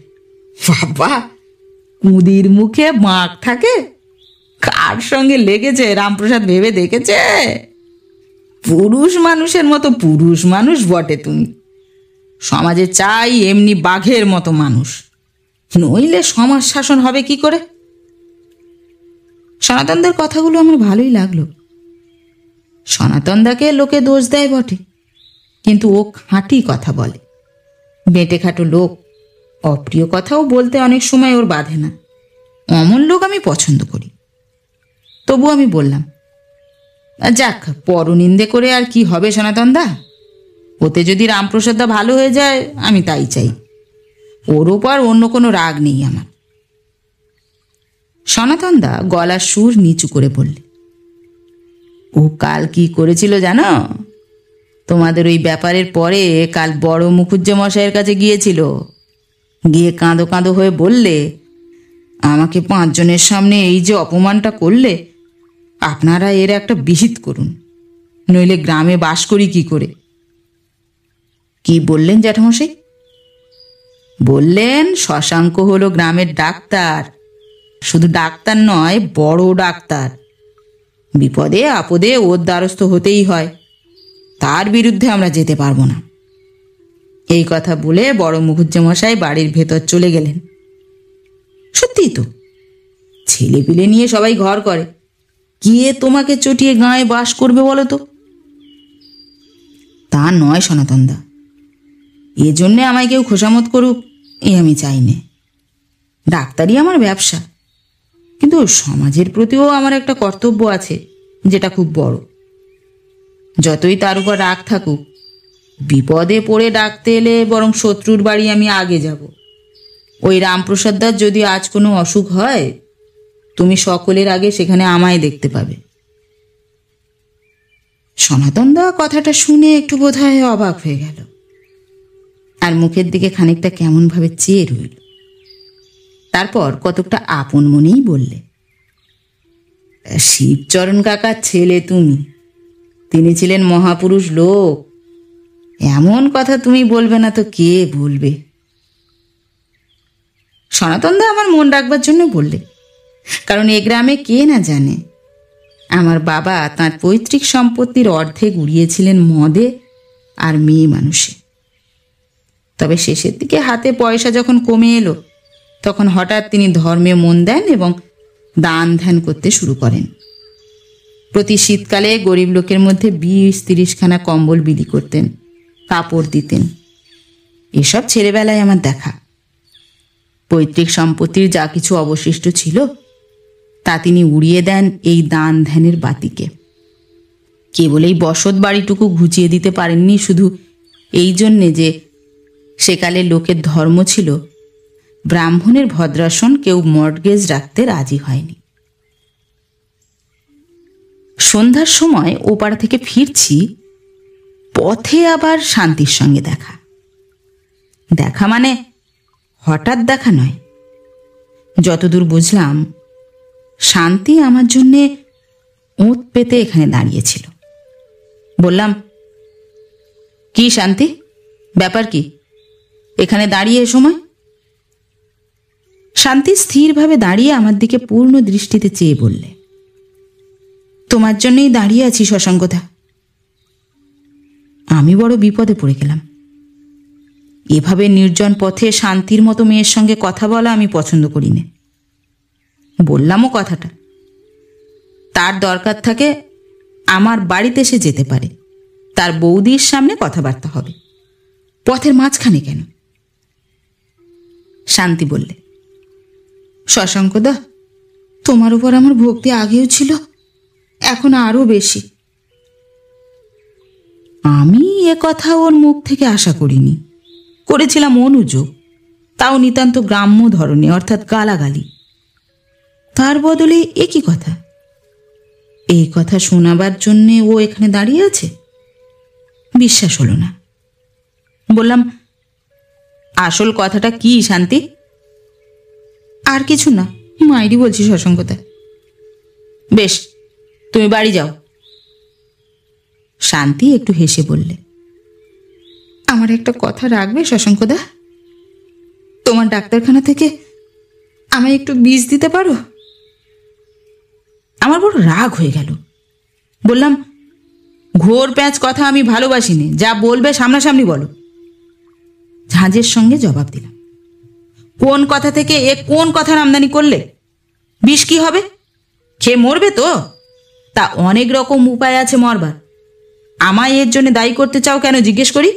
বাবা, কুঁদির মুখে মাখ থাকে। কার সঙ্গে লেগেছে রামপ্রসাদ ভেবে দেখেছে? পুরুষ মানুষের মতো পুরুষ মানুষ বটে তুমি। সমাজে চাই এমনি বাঘের মতো মানুষ, নইলে সমাজ শাসন হবে কি করে? সনাতনদার কথাগুলো আমার ভালোই লাগলো। সনাতনদাকে লোকে দোষ দেয় বটে, কিন্তু ও খাঁটি কথা বলে। বেঁটে খাটো লোক, অপ্রিয় কথাও বলতে অনেক সময় ওর বাধে না। অমন লোক আমি পছন্দ করি। তবু আমি বললাম, যাক, পরনিন্দে করে আর কি হবে সনাতনদা? ওতে যদি রামপ্রসাদদা ভালো হয়ে যায় আমি তাই চাই। ওর ওপর অন্য কোনো রাগ নেই আমার। সনাতনদা গলার সুর নিচু করে বললে, ও কাল কি করেছিল জানো? তোমাদের ওই ব্যাপারের পরে কাল বড় মুখুজ্জে মশাইয়ের কাছে গিয়েছিল। গিয়ে কাঁদো কাঁদো হয়ে বললে, আমাকে 5 জনের সামনে এই যে অপমানটা করলে, আপনারা এর একটা বিহিত করুন, নইলে গ্রামে বাস করি কি করে। কি বললেন জ্যাঠামশাই? বললেন শশাঙ্ক হলো গ্রামের ডাক্তার। শুধু ডাক্তার নয়, বড় ডাক্তার। বিপদে আপদে ওর দ্বারস্থ হতেই হয়। তার বিরুদ্ধে আমরা যেতে পারবো না। এই কথা বলে বড় মুখুজ্জে মশাই বাড়ির ভেতর চলে গেলেন। সত্যিই তো, ছেলে পিলে নিয়ে সবাই ঘর করে, গিয়ে তোমাকে চটিয়ে গাঁয়ে বাস করবে বলো তো? তা নয় সনাতনদা, এজন্যে আমায় কেউ খোসামত করুক এ আমি চাই নে। ডাক্তারি আমার ব্যবসা, কিন্তু সমাজের প্রতিও আমার একটা কর্তব্য আছে, যেটা খুব বড়। যতই তার উপর রাগ থাকুক, বিপদে পড়ে ডাকতে এলে বরং শত্রুর বাড়ি আমি আগে যাব। ওই রামপ্রসাদদার যদি আজ কোনো অসুখ হয়, তুমি সকলের আগে সেখানে আমায় দেখতে পাবে। সনাতনদা কথাটা শুনে একটু বোধহয় অবাক হয়ে গেল, আর মুখের দিকে খানিকটা কেমন ভাবে চেয়ে রইল। তারপর কতকটা আপন মনেই বললে, শিবচরণ কাকার ছেলে তুমি, তিনি ছিলেন মহাপুরুষ লোক। এমন কথা তুমি বলবে না তো কে বলবে? সনাতনদা আমার মন রাখবার জন্য বললে, কারণ এ গ্রামে কে না জানে আমার বাবা তাঁর পৈতৃক সম্পত্তির অর্ধেক উড়িয়েছিলেন মদে আর মেয়ে মানুষে। তবে শেষের দিকে হাতে পয়সা যখন কমে এলো, তখন হঠাৎ তিনি ধর্মে মন দেন এবং দান ধ্যান করতে শুরু করেন। প্রতি শীতকালে গরিব লোকের মধ্যে 20-30 খানা কম্বল বিলি করতেন, কাপড় দিতেন। এসব ছেলেবেলায় আমার দেখা। পৈতৃক সম্পত্তির যা কিছু অবশিষ্ট ছিল তা তিনি উড়িয়ে দেন এই দান ধ্যানের বাতিকে। কেবল এই বসত বাড়িটুকু ঘুচিয়ে দিতে পারেননি শুধু এই জন্যে যে সেকালে লোকের ধর্ম ছিল ব্রাহ্মণের ভদ্রাসন কেউ মর্টগেজ রাখতে রাজি হয়নি। সন্ধ্যার সময় ওপাড়া থেকে ফিরছি, পথে আবার শান্তির সঙ্গে দেখা। দেখা মানে হঠাৎ দেখা নয়। যতদূর বুঝলাম, শান্তি আমার জন্যে ওঁত পেতে এখানে দাঁড়িয়েছিল। বললাম, কি শান্তি, ব্যাপার কি এখানে দাঁড়িয়ে এ সময়? শান্তি স্থিরভাবে দাঁড়িয়ে আমার দিকে পূর্ণ দৃষ্টিতে চেয়ে বললে, তোমার জন্যই দাঁড়িয়ে আছি শশাঙ্কদা। আমি বড় বিপদে পড়ে গেলাম। এভাবে নির্জন পথে শান্তির মতো মেয়ের সঙ্গে কথা বলা আমি পছন্দ করি না। বললামও কথাটা। তার দরকার থাকে আমার বাড়িতে সে যেতে পারে, তার বৌদির সামনে কথাবার্তা হবে, পথের মাঝখানে কেন? শান্তি বললে, শশাঙ্কদা, তোমার উপর আমার ভক্তি আগেও ছিল, এখন আরো বেশি। আমি এ কথা ওর মুখ থেকে আশা করিনি। করেছিলাম অনুযোগ, তাও নিতান্ত গ্রাম্য ধরনে, অর্থাৎ গালাগালি। তার বদলে এ কি কথা? এই কথা শোনাবার জন্যে ও এখানে দাঁড়িয়ে আছে? বিশ্বাস হলো না। বললাম, আসল কথাটা কি শান্তি? আর কিছু না, মাইরি বলছি শশাঙ্কদা। বেশ, তুমি বাড়ি যাও। শান্তি একটু হেসে বললে, আমার একটা কথা রাখবে শশাঙ্কদা? তোমার ডাক্তারখানা থেকে আমায় একটু বিষ দিতে পারো? আমার বড় রাগ হয়ে গেল। বললাম, ঘোর প্যাঁচ কথা আমি ভালোবাসি নে, যা বলবে সামনাসামনি বলো। ঝাঁঝের সঙ্গে জবাব দিলাম, কোন কথা থেকে এ কোন কথার আমদানি করলে? বিষ কি হবে? খেয়ে মরবে তো? তা অনেক রকম উপায় আছে মরবার। আমায় এর জন্য দায়ী করতে চাও কেন জিজ্ঞেস করি?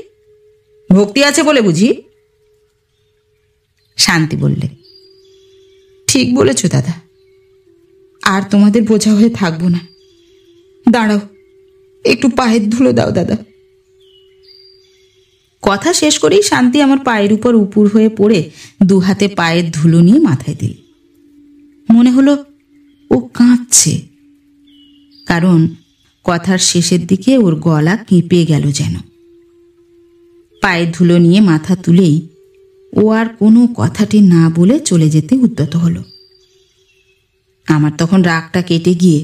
ভক্তি আছে বলে বুঝি? শান্তি বললে, ঠিক বলেছ দাদা, আর তোমাদের বোঝা হয়ে থাকবো না। দাঁড়াও, একটু পায়ের ধুলো দাও দাদা। কথা শেষ করেই শান্তি আমার পায়ের উপর উপুর হয়ে পড়ে দু হাতে পায়ের ধুলো নিয়ে মাথায় দিল। মনে হলো ও কাঁদছে, কারণ কথার শেষের দিকে ওর গলা কেঁপে গেল যেন। পায়ের ধুলো নিয়ে মাথা তুলেই ও আর কোনো কথাটি না বলে চলে যেতে উদ্যত হলো। আমার তখন রাগটা কেটে গিয়ে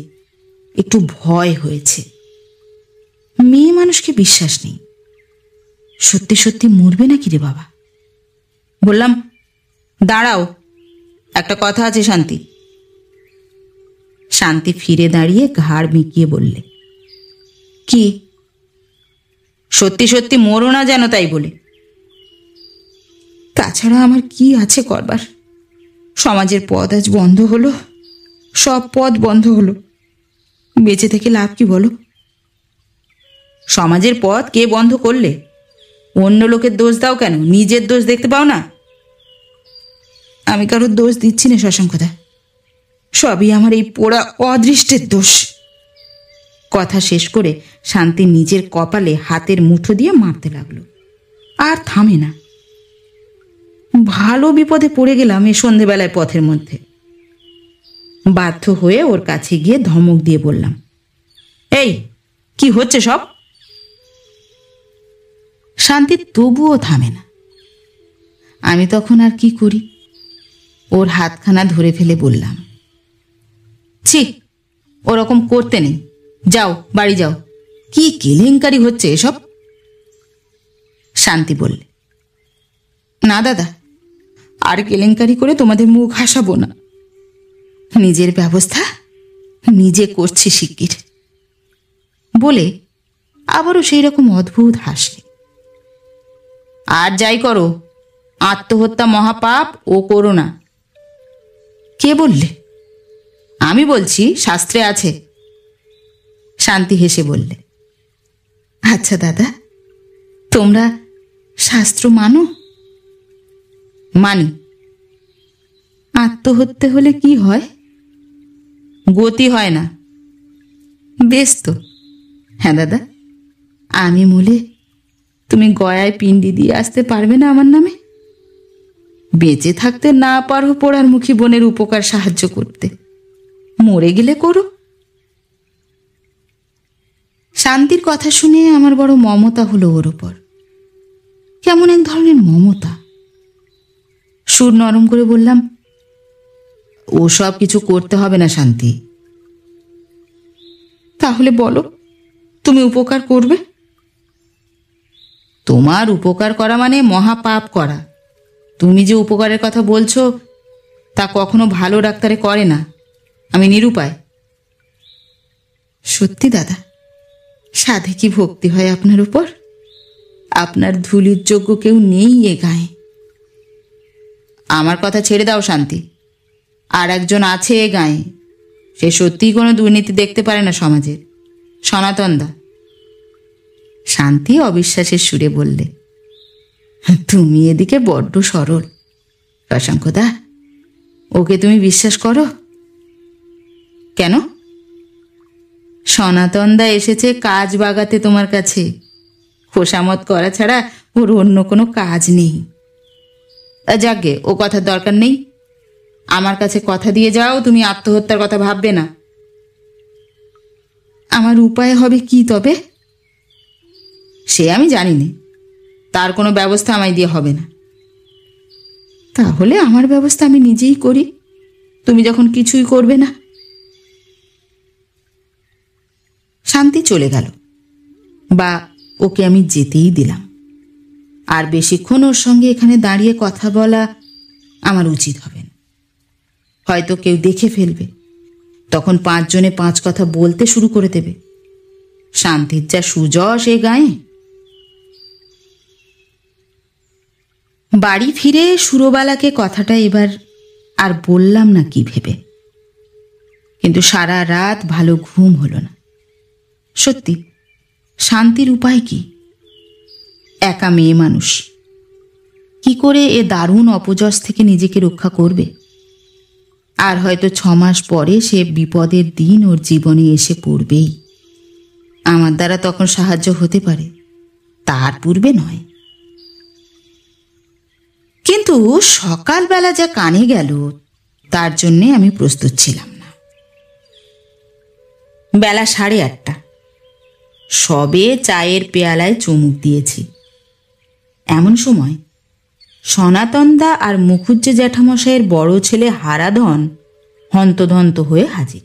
একটু ভয় হয়েছে। মেয়ে মানুষকে বিশ্বাস নেই, সত্যি সত্যি মরবে নাকি রে বাবা? বললাম, দাঁড়াও, একটা কথা আছে শান্তি। শান্তি ফিরে দাঁড়িয়ে ঘাড় মিকিয়ে বললে, কি? সত্যি সত্যি মরো না যেন, তাই বলে। তাছাড়া আমার কি আছে করবার? সমাজের পদ আজ বন্ধ হলো, সব পদ বন্ধ হলো, বেঁচে থেকে লাভ কি বলো? সমাজের পথ কে বন্ধ করলে? অন্য লোকের দোষ দাও কেন? নিজের দোষ দেখতে পাও না? আমি কারোর দোষ দিচ্ছি না শশাঙ্কদা, সবই আমার এই পোড়া অদৃষ্টের দোষ। কথা শেষ করে শান্তি নিজের কপালে হাতের মুঠো দিয়ে মারতে লাগলো, আর থামে না। ভালো বিপদে পড়ে গেলাম এই সন্ধেবেলায় পথের মধ্যে। বাধ্য হয়ে ওর কাছে গিয়ে ধমক দিয়ে বললাম, এই কি হচ্ছে সব? শান্তি তবুও থামে না। আমি তখন আর কি করি? ওর হাতখানা ধরে ফেলে বললাম, ছি, ওরকম করতে নেই। যাও, বাড়ি যাও। কি কেলেঙ্কারি হচ্ছে এসব। শান্তি বললে, না দাদা, আর কেলেঙ্কারি করে তোমাদের মুখ হাসাবো না। নিজের ব্যবস্থা নিজে করছি শিগগির। বলে আবারও সেই রকম অদ্ভুত হাসলে। আর যাই করো, আত্মহত্যা মহাপাপ, ও করো না। কে বললে? আমি বলছি, শাস্ত্রে আছে। শান্তি হেসে বললে, আচ্ছা দাদা, তোমরা শাস্ত্র মানো? মানি। আত্মহত্যা হলে কি হয়? গতি হয় না। বেশ তো। হ্যাঁ দাদা, আমি মলে তুমি গয়ায় পিণ্ডি দিয়ে আসতে পারবে না আমার নামে? বেঁচে থাকতে না পারো পোড়ার মুখী বোনের উপকার সাহায্য করতে, মরে গেলে করো। শান্তির কথা শুনে আমার বড় মমতা হলো ওর ওপর। কেমন এক ধরনের মমতা। সুর নরম করে বললাম, ও সব কিছু করতে হবে না শান্তি। তাহলে বলো, তুমি উপকার করবে? তোমার উপকার করা মানে মহাপাপ করা। তুমি যে উপকারের কথা বলছো তা কখনো ভালো ডাক্তারে করে না। আমি নিরুপায়। সত্যি দাদা, সাধে কি ভক্তি হয় আপনার উপর? আপনার ধুলির যোগ্য কেউ নেই এ গায়ে। আমার কথা ছেড়ে দাও শান্তি। আর একজন আছে এ গায়ে, সে সত্যিই কোনো দুর্নীতি দেখতে পারে না সমাজের, সনাতন দা। শান্তি অবিশ্বাসের সুরে বললে, তুমি এদিকে বড্ড সরল শশাঙ্কদা। ওকে তুমি বিশ্বাস করো? কেন? সনাতন দা এসেছে কাজ বাগাতে তোমার কাছে। খোসামত করা ছাড়া ওর অন্য কোনো কাজ নেই। যাকে, ও কথার দরকার নেই। আমার কাছে কথা দিয়ে যাও, তুমি আত্মহত্যার কথা ভাববে না। আমার উপায় হবে কি তবে? সে আমি জানি না। তার কোনো ব্যবস্থা আমায় দিয়ে হবে না। তাহলে আমার ব্যবস্থা আমি নিজেই করি, তুমি যখন কিছুই করবে না। শান্তি চলে গেল, বা ওকে আমি যেতেই দিলাম। আর বেশিক্ষণ ওর সঙ্গে এখানে দাঁড়িয়ে কথা বলা আমার উচিত হবে না। হয়তো কেউ দেখে ফেলবে, তখন 5 জনে 5 কথা বলতে শুরু করে দেবে। শান্তির যা সুযশ এ গায়ে। বাড়ি ফিরে সুরবালাকে কথাটা এবার আর বললাম না কি ভেবে। কিন্তু সারা রাত ভালো ঘুম হলো না। সত্যি, শান্তির উপায় কি? একা মেয়ে মানুষ, কি করে এ দারুণ অপযশ থেকে নিজেকে রক্ষা করবে? আর হয়তো 6 মাস পরে সে বিপদের দিন ওর জীবনে এসে পড়বেই। আমার দ্বারা তখন সাহায্য হতে পারে, তার পূর্বে নয়। কিন্তু সকালবেলা যা কানে গেল তার জন্যে আমি প্রস্তুত ছিলাম না। বেলা 8:30। সবে চায়ের পেয়ালায় চুমুক দিয়েছি। এমন সময় সনাতনদা আর মুখুজ্জে জ্যাঠামশাইয়ের বড় ছেলে হারাধন হন্তদন্ত হয়ে হাজির।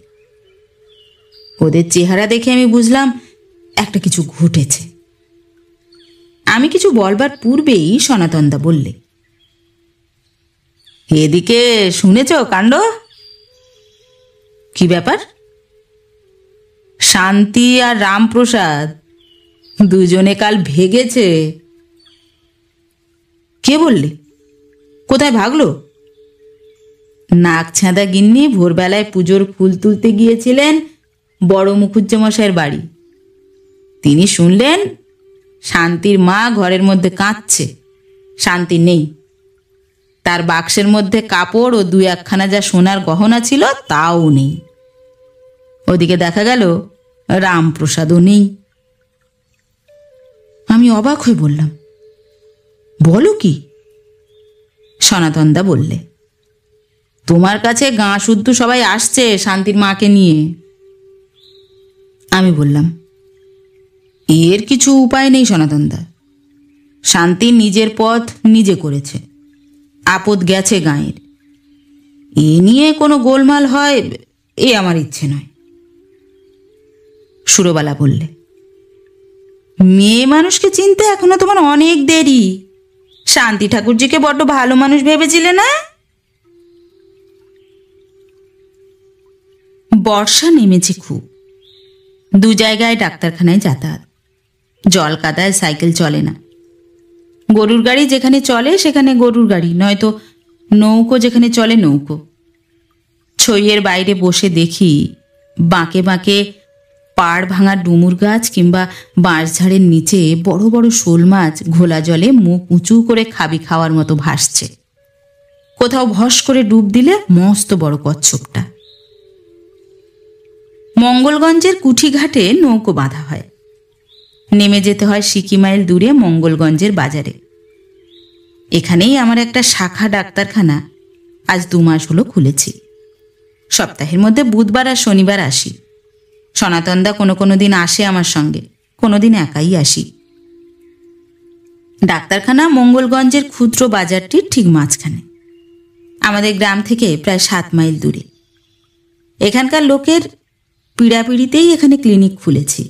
ওদের চেহারা দেখে আমি বুঝলাম একটা কিছু ঘটেছে। আমি কিছু বলবার পূর্বেই সনাতনদা বললে, এদিকে শুনেছ কাণ্ড? কি ব্যাপার? শান্তি আর রামপ্রসাদ দুজনে কাল ভেগেছে। কে বললে? কোথায় ভাগলো? নাক ছেঁদা গিন্নি ভোরবেলায় পুজোর ফুল তুলতে গিয়েছিলেন বড় মুখুজ্জে মশাইয়ের বাড়ি। তিনি শুনলেন শান্তির মা ঘরের মধ্যে কাঁদছে, শান্তি নেই। তার বাক্সের মধ্যে কাপড় ও 2-1খানা যা সোনার গহনা ছিল তাও নেই। ওদিকে দেখা গেল রামপ্রসাদও নেই। আমি অবাক হয়ে বললাম, বলো কি? সনাতনদা বললে, তোমার কাছে গাঁ শুদ্ধ সবাই আসছে শান্তির মাকে নিয়ে। আমি বললাম, এর কিছু উপায় নেই সনাতনদা। শান্তি নিজের পথ নিজে করেছে, আপদ গেছে গাঁয়ের। এ নিয়ে কোনো গোলমাল হয় এ আমার ইচ্ছে নয়। সুরবালা বললে। মেয়ে মানুষকে চিনতে এখনো তোমার অনেক দেরি। শান্তি ঠাকুরজিকে বড্ড ভালো মানুষ ভেবেছিলে না? বর্ষা নেমেছে খুব। দু জায়গায় ডাক্তারখানায় যাতায়াত। জল কাদায় সাইকেল চলে না। গরুর গাড়ি যেখানে চলে সেখানে গরুর গাড়ি, নয়তো নৌকো যেখানে চলে নৌকো। ছইয়ের বাইরে বসে দেখি বাঁকে বাঁকে পাড় ভাঙা ডুমুর গাছ কিংবা বাঁশঝাড়ের নিচে বড় বড় শোল মাছ ঘোলা জলে মুখ উঁচু করে খাবি খাওয়ার মতো ভাসছে। কোথাও ভস করে ডুব দিলে মস্ত বড় কচ্ছপটা। মঙ্গলগঞ্জের কুঠিঘাটে নৌকো বাঁধা হয়। নেমে যেতে হয় সিকি মাইল দূরে মঙ্গলগঞ্জের বাজারে। এখানেই আমার একটা শাখা ডাক্তারখানা আজ 2 মাস হলো খুলেছি। সপ্তাহের মধ্যে বুধবার আর শনিবার আসি। সনাতনদা কোনো কোনো দিন আসে আমার সঙ্গে, কোনো দিন একাই আসি। ডাক্তারখানা মঙ্গলগঞ্জের ক্ষুদ্র বাজারটির ঠিক মাঝখানে, আমাদের গ্রাম থেকে প্রায় 7 মাইল দূরে। এখানকার লোকের পীড়াপিড়িতেই এখানে ক্লিনিক খুলেছি,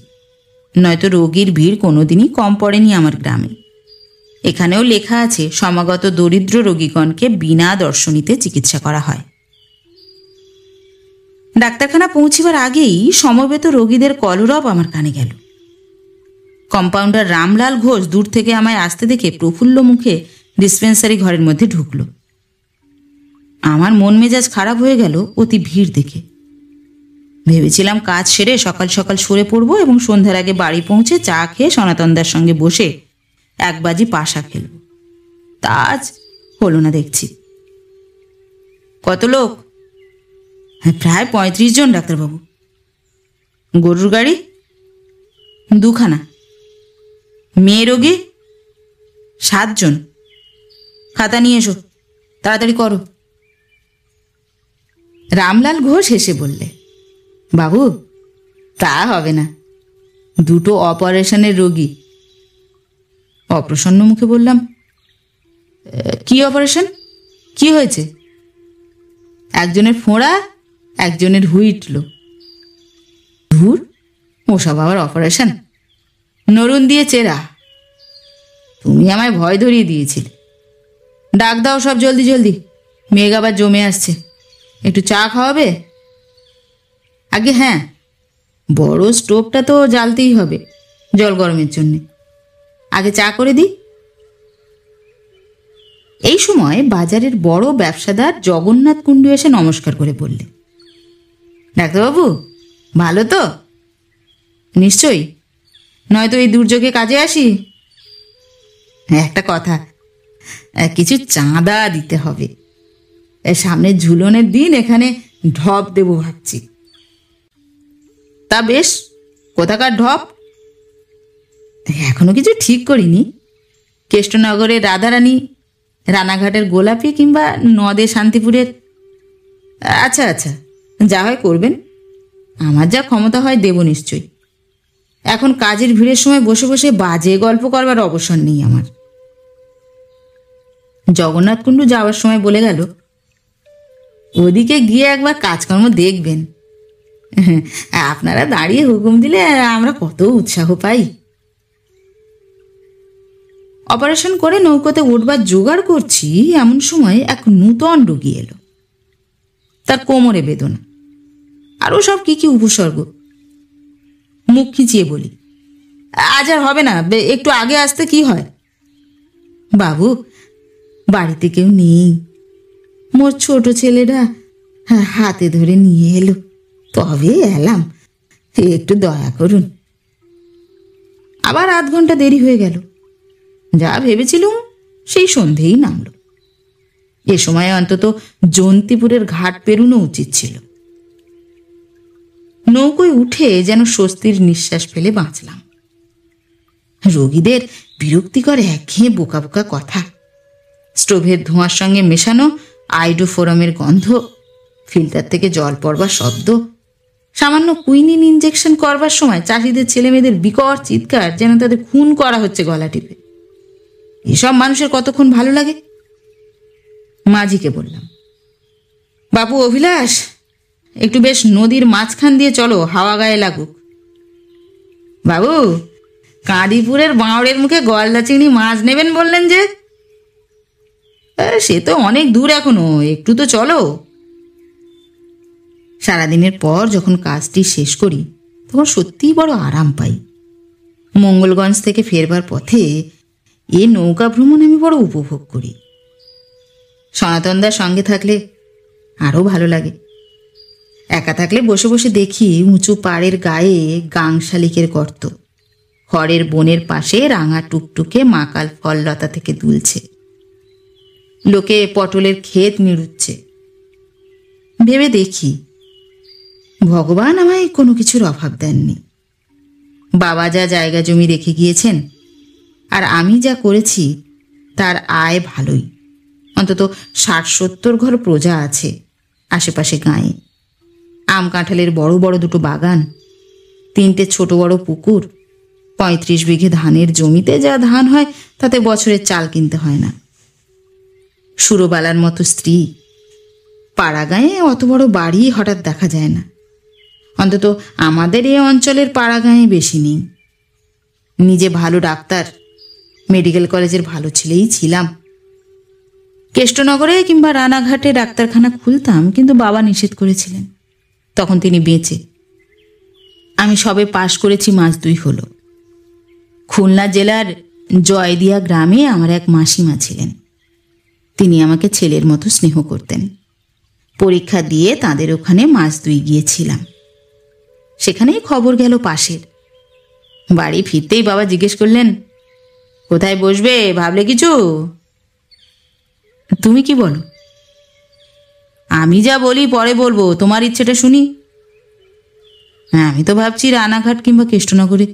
নয়তো রোগীর ভিড় কোনোদিনই কম পড়েনি আমার গ্রামে। এখানেও লেখা আছে সমাগত দরিদ্র রোগীগণকে বিনা দর্শনীতে চিকিৎসা করা হয়। ডাক্তারখানা পৌঁছিবার আগেই সমবেত রোগীদের কলরব আমার কানে গেল। কম্পাউন্ডার রামলাল ঘোষ দূর থেকে আমায় আসতে দেখে প্রফুল্ল মুখে ডিসপেন্সারি ঘরের মধ্যে ঢুকল। আমার মন মেজাজ খারাপ হয়ে গেল অতি ভিড় দেখে। ভেবেছিলাম কাজ সেরে সকাল সকাল সরে পড়ব এবং সন্ধ্যার আগে বাড়ি পৌঁছে চা খেয়ে সনাতনদার সঙ্গে বসে 1 বাজি পাশা খেলব। তা আজ হলো না দেখছি। কত লোক? প্রায় 35 জন ডাক্তারবাবু। গরুর গাড়ি 2খানা। মেয়ে রোগী 7 জন। খাতা নিয়ে এসো, তাড়াতাড়ি করো। রামলাল ঘোষ হেসে বললে, বাবু তা হবে না, 2টো অপারেশনের রোগী। অপ্রসন্ন মুখে বললাম, কি অপারেশন? কি হয়েছে? একজনের ফোঁড়া, একজনের হুইটল। ধুর, ওসব আবার অপারেশন? নরুন দিয়ে চেরা। তুমি আমায় ভয় ধরিয়ে দিয়েছিলে। ডাক দাও সব জলদি জলদি, মেঘ আবার জমে আসছে। একটু চা খাওয়াবে? আগে হ্যাঁ, বড় স্টোভটা তো জ্বালতেই হবে জল গরমের জন্যে। আগে চা করে দিই। এই সময় বাজারের বড় ব্যবসাদার জগন্নাথ কুণ্ডু এসে নমস্কার করে বললে, ডাক্তারবাবু ভালো তো? নিশ্চয়ই, নয়তো এই দুর্যোগে কাজে আসি। একটা কথা, কিছু চাঁদা দিতে হবে। সামনের ঝুলনের দিন এখানে ঢপ দেবো ভাবছি। তা বেশ, কোথাকার ঢপ? এখনো কিছু ঠিক করিনি। কেষ্টনগরের রাধারানী, রানাঘাটের গোলাপি কিংবা নদে শান্তিপুরের। আচ্ছা আচ্ছা, যা হয় করবেন। আমার যা ক্ষমতা হয় দেব নিশ্চয়ই। এখন কাজের ভিড়ের সময় বসে বসে বাজে গল্প করবার অবসর নেই আমার। জগন্নাথ কুণ্ডু যাওয়ার সময় বলে গেল, ওদিকে গিয়ে একবার কাজকর্ম দেখবেন। আপনারা দাঁড়িয়ে হুকুম দিলে আমরা কত উৎসাহ পাই। অপারেশন করে নৌকোতে উঠবার জোগাড় করছি, এমন সময় এক নূতন রোগী এলো। তার কোমরে বেদনা, আরও সব কি কি উপসর্গ। মুখ খিচিয়ে বলি, আজ আর হবে না, একটু আগে আসতে কি হয়? বাবু বাড়িতে কেউ নেই, মোর ছোট ছেলেরা হাতে ধরে নিয়ে এলো, তবে এলাম, একটু দয়া করুন। আবার 8 ঘন্টা দেরি হয়ে গেল। যা ভেবেছিলুম সেই সন্ধেই নামলো। এ সময় অন্তত জন্তিপুরের ঘাট পেরুনো উচিত ছিল। নৌকোয় উঠে যেন স্বস্তির নিঃশ্বাস ফেলে বাঁচলাম। রোগীদের বিরক্তিকর একঘেয়ে বোকা বোকা কথা, স্টোভের ধোঁয়ার সঙ্গে মেশানো আইডোফোরামের গন্ধ, ফিল্টার থেকে জল পড়বার শব্দ, সামান্য কুইনিন ইঞ্জেকশন করবার সময় চাষিদের ছেলেমেয়েদের বিকট চিৎকার, যেন তাদের খুন করা হচ্ছে গলা টিপে। এসব মানুষের কতক্ষণ ভালো লাগে? মাঝিকে বললাম, বাবু অভিলাষ, একটু বেশ নদীর মাঝখান দিয়ে চলো, হাওয়া গায়ে লাগুক। বাবু, কাঁদিপুরের বাঁওড়ের মুখে গলদা চিংড়ি মাছ নেবেন বললেন যে? সে তো অনেক দূর এখনো, একটু তো চলো। সারাদিনের পর যখন কাজটি শেষ করি তখন সত্যিই বড় আরাম পাই। মঙ্গলগঞ্জ থেকে ফেরবার পথে এ নৌকা ভ্রমণ আমি বড় উপভোগ করি। সনাতনদার সঙ্গে থাকলে আরও ভালো লাগে। একা থাকলে বসে বসে দেখি উঁচু পাড়ের গায়ে গাং শালিকের গর্ত, খড়ের বনের পাশে রাঙা টুকটুকে মাকাল ফললতা থেকে দুলছে, লোকে পটলের ক্ষেত নিড়ুচ্ছে। ভেবে দেখি ভগবান আমায় কোনো কিছুর অভাব দেননি। বাবা যা জায়গা জমি রেখে গিয়েছেন আর আমি যা করেছি তার আয় ভালোই। অন্তত ৬০-৭০ ঘর প্রজা আছে আশেপাশে গাঁয়ে। আম কাঁঠালের বড় বড় দুটো বাগান, ৩টে ছোট বড় পুকুর, ৩৫ বিঘে ধানের জমিতে যা ধান হয় তাতে বছরের চাল কিনতে হয় না। সুরবালার মতো স্ত্রী। পাড়া গাঁয়ে অত বড় বাড়ি হঠাৎ দেখা যায় না, অন্তত আমাদের এই অঞ্চলের পাড়া গাঁয়ে বেশি নেই। নিজে ভালো ডাক্তার, মেডিকেল কলেজের ভালো ছেলেই ছিলাম। কেষ্টনগরে কিংবা রানাঘাটে ডাক্তারখানা খুলতাম, কিন্তু বাবা নিষেধ করেছিলেন। তখন তিনি বেঁচে। আমি সবে পাশ করেছি, মাস ২ হলো। খুলনা জেলার জয়দিয়া গ্রামে আমার এক মাসিমা ছিলেন। তিনি আমাকে ছেলের মতো স্নেহ করতেন। পরীক্ষা দিয়ে তাদের ওখানে মাস ২ গিয়েছিলাম। সেখানেই খবর গেল পাশের। বাড়ি ফিরতেই বাবা জিজ্ঞেস করলেন, কোথায় বসবে ভাবলে কিছু? তুমি কি বলো? আমি যা বলি পরে বলবো, তোমার ইচ্ছেটা শুনি। হ্যাঁ, আমি তো ভাবছি রানাঘাট কিংবা কৃষ্ণনগরে।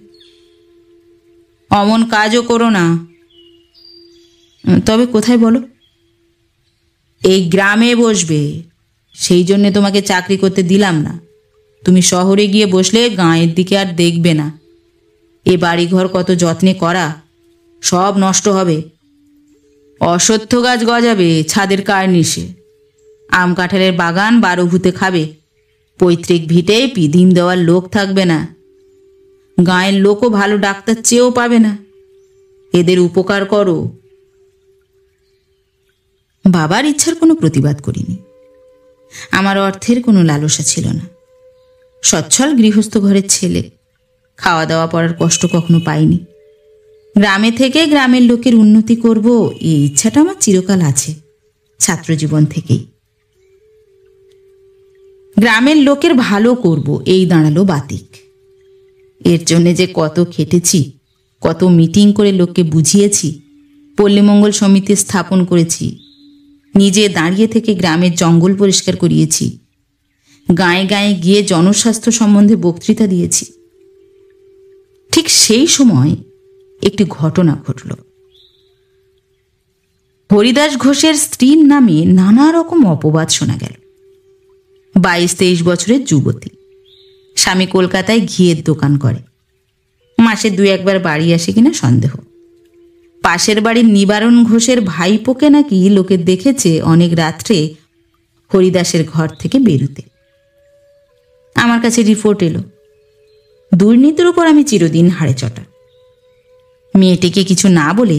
অমন কাজও করো না। তবে কোথায় বলো? এই গ্রামে বসবে, সেই জন্যে তোমাকে চাকরি করতে দিলাম না। তুমি শহরে গিয়ে বসলে গাঁয়ের দিকে আর দেখবে না। এ বাড়িঘর কত যত্নে করা, সব নষ্ট হবে। অশ্বত্থ গাছ গজাবে ছাদের কার্নিশে, আম কাঁঠালের বাগান ১২ ভূতে খাবে, পৈতৃক ভিটে পিদিম দেওয়ার লোক থাকবে না, গাঁয়ের লোকও ভালো ডাক্তার চেয়েও পাবে না। এদের উপকার করো। বাবার ইচ্ছার কোনো প্রতিবাদ করিনি। আমার অর্থের কোনো লালসা ছিল না। সচ্ছল গৃহস্থ ঘরের ছেলে, খাওয়া দাওয়া পড়ার কষ্ট কখনো পাইনি। গ্রামে থেকে গ্রামের লোকের উন্নতি করব, এই ইচ্ছাটা আমার চিরকাল আছে, ছাত্রজীবন থেকেই। গ্রামের লোকের ভালো করব, এই দাঁড়ালো বাতিক। এর জন্যে যে কত খেটেছি, কত মিটিং করে লোককে বুঝিয়েছি, পল্লীমঙ্গল সমিতি স্থাপন করেছি, নিজে দাঁড়িয়ে থেকে গ্রামের জঙ্গল পরিষ্কার করিয়েছি, গাঁয়ে গাঁয়ে গিয়ে জনস্বাস্থ্য সম্বন্ধে বক্তৃতা দিয়েছি। ঠিক সেই সময় একটি ঘটনা ঘটল। হরিদাস ঘোষের স্ত্রীর নামে নানা রকম অপবাদ শোনা গেল। ২২-২৩ বছরের যুবতী, স্বামী কলকাতায় ঘিয়ের দোকান করে, মাসে ২-১ বার বাড়ি আসে কিনা সন্দেহ। পাশের বাড়ির নিবারণ ঘোষের ভাইপোকে নাকি লোকে দেখেছে অনেক রাত্রে হরিদাসের ঘর থেকে বেরুতে। আমার কাছে রিপোর্ট এলো। দুর্নীতির উপর আমি চিরদিন হাড়ে চটা। মেয়েটিকে কিছু না বলে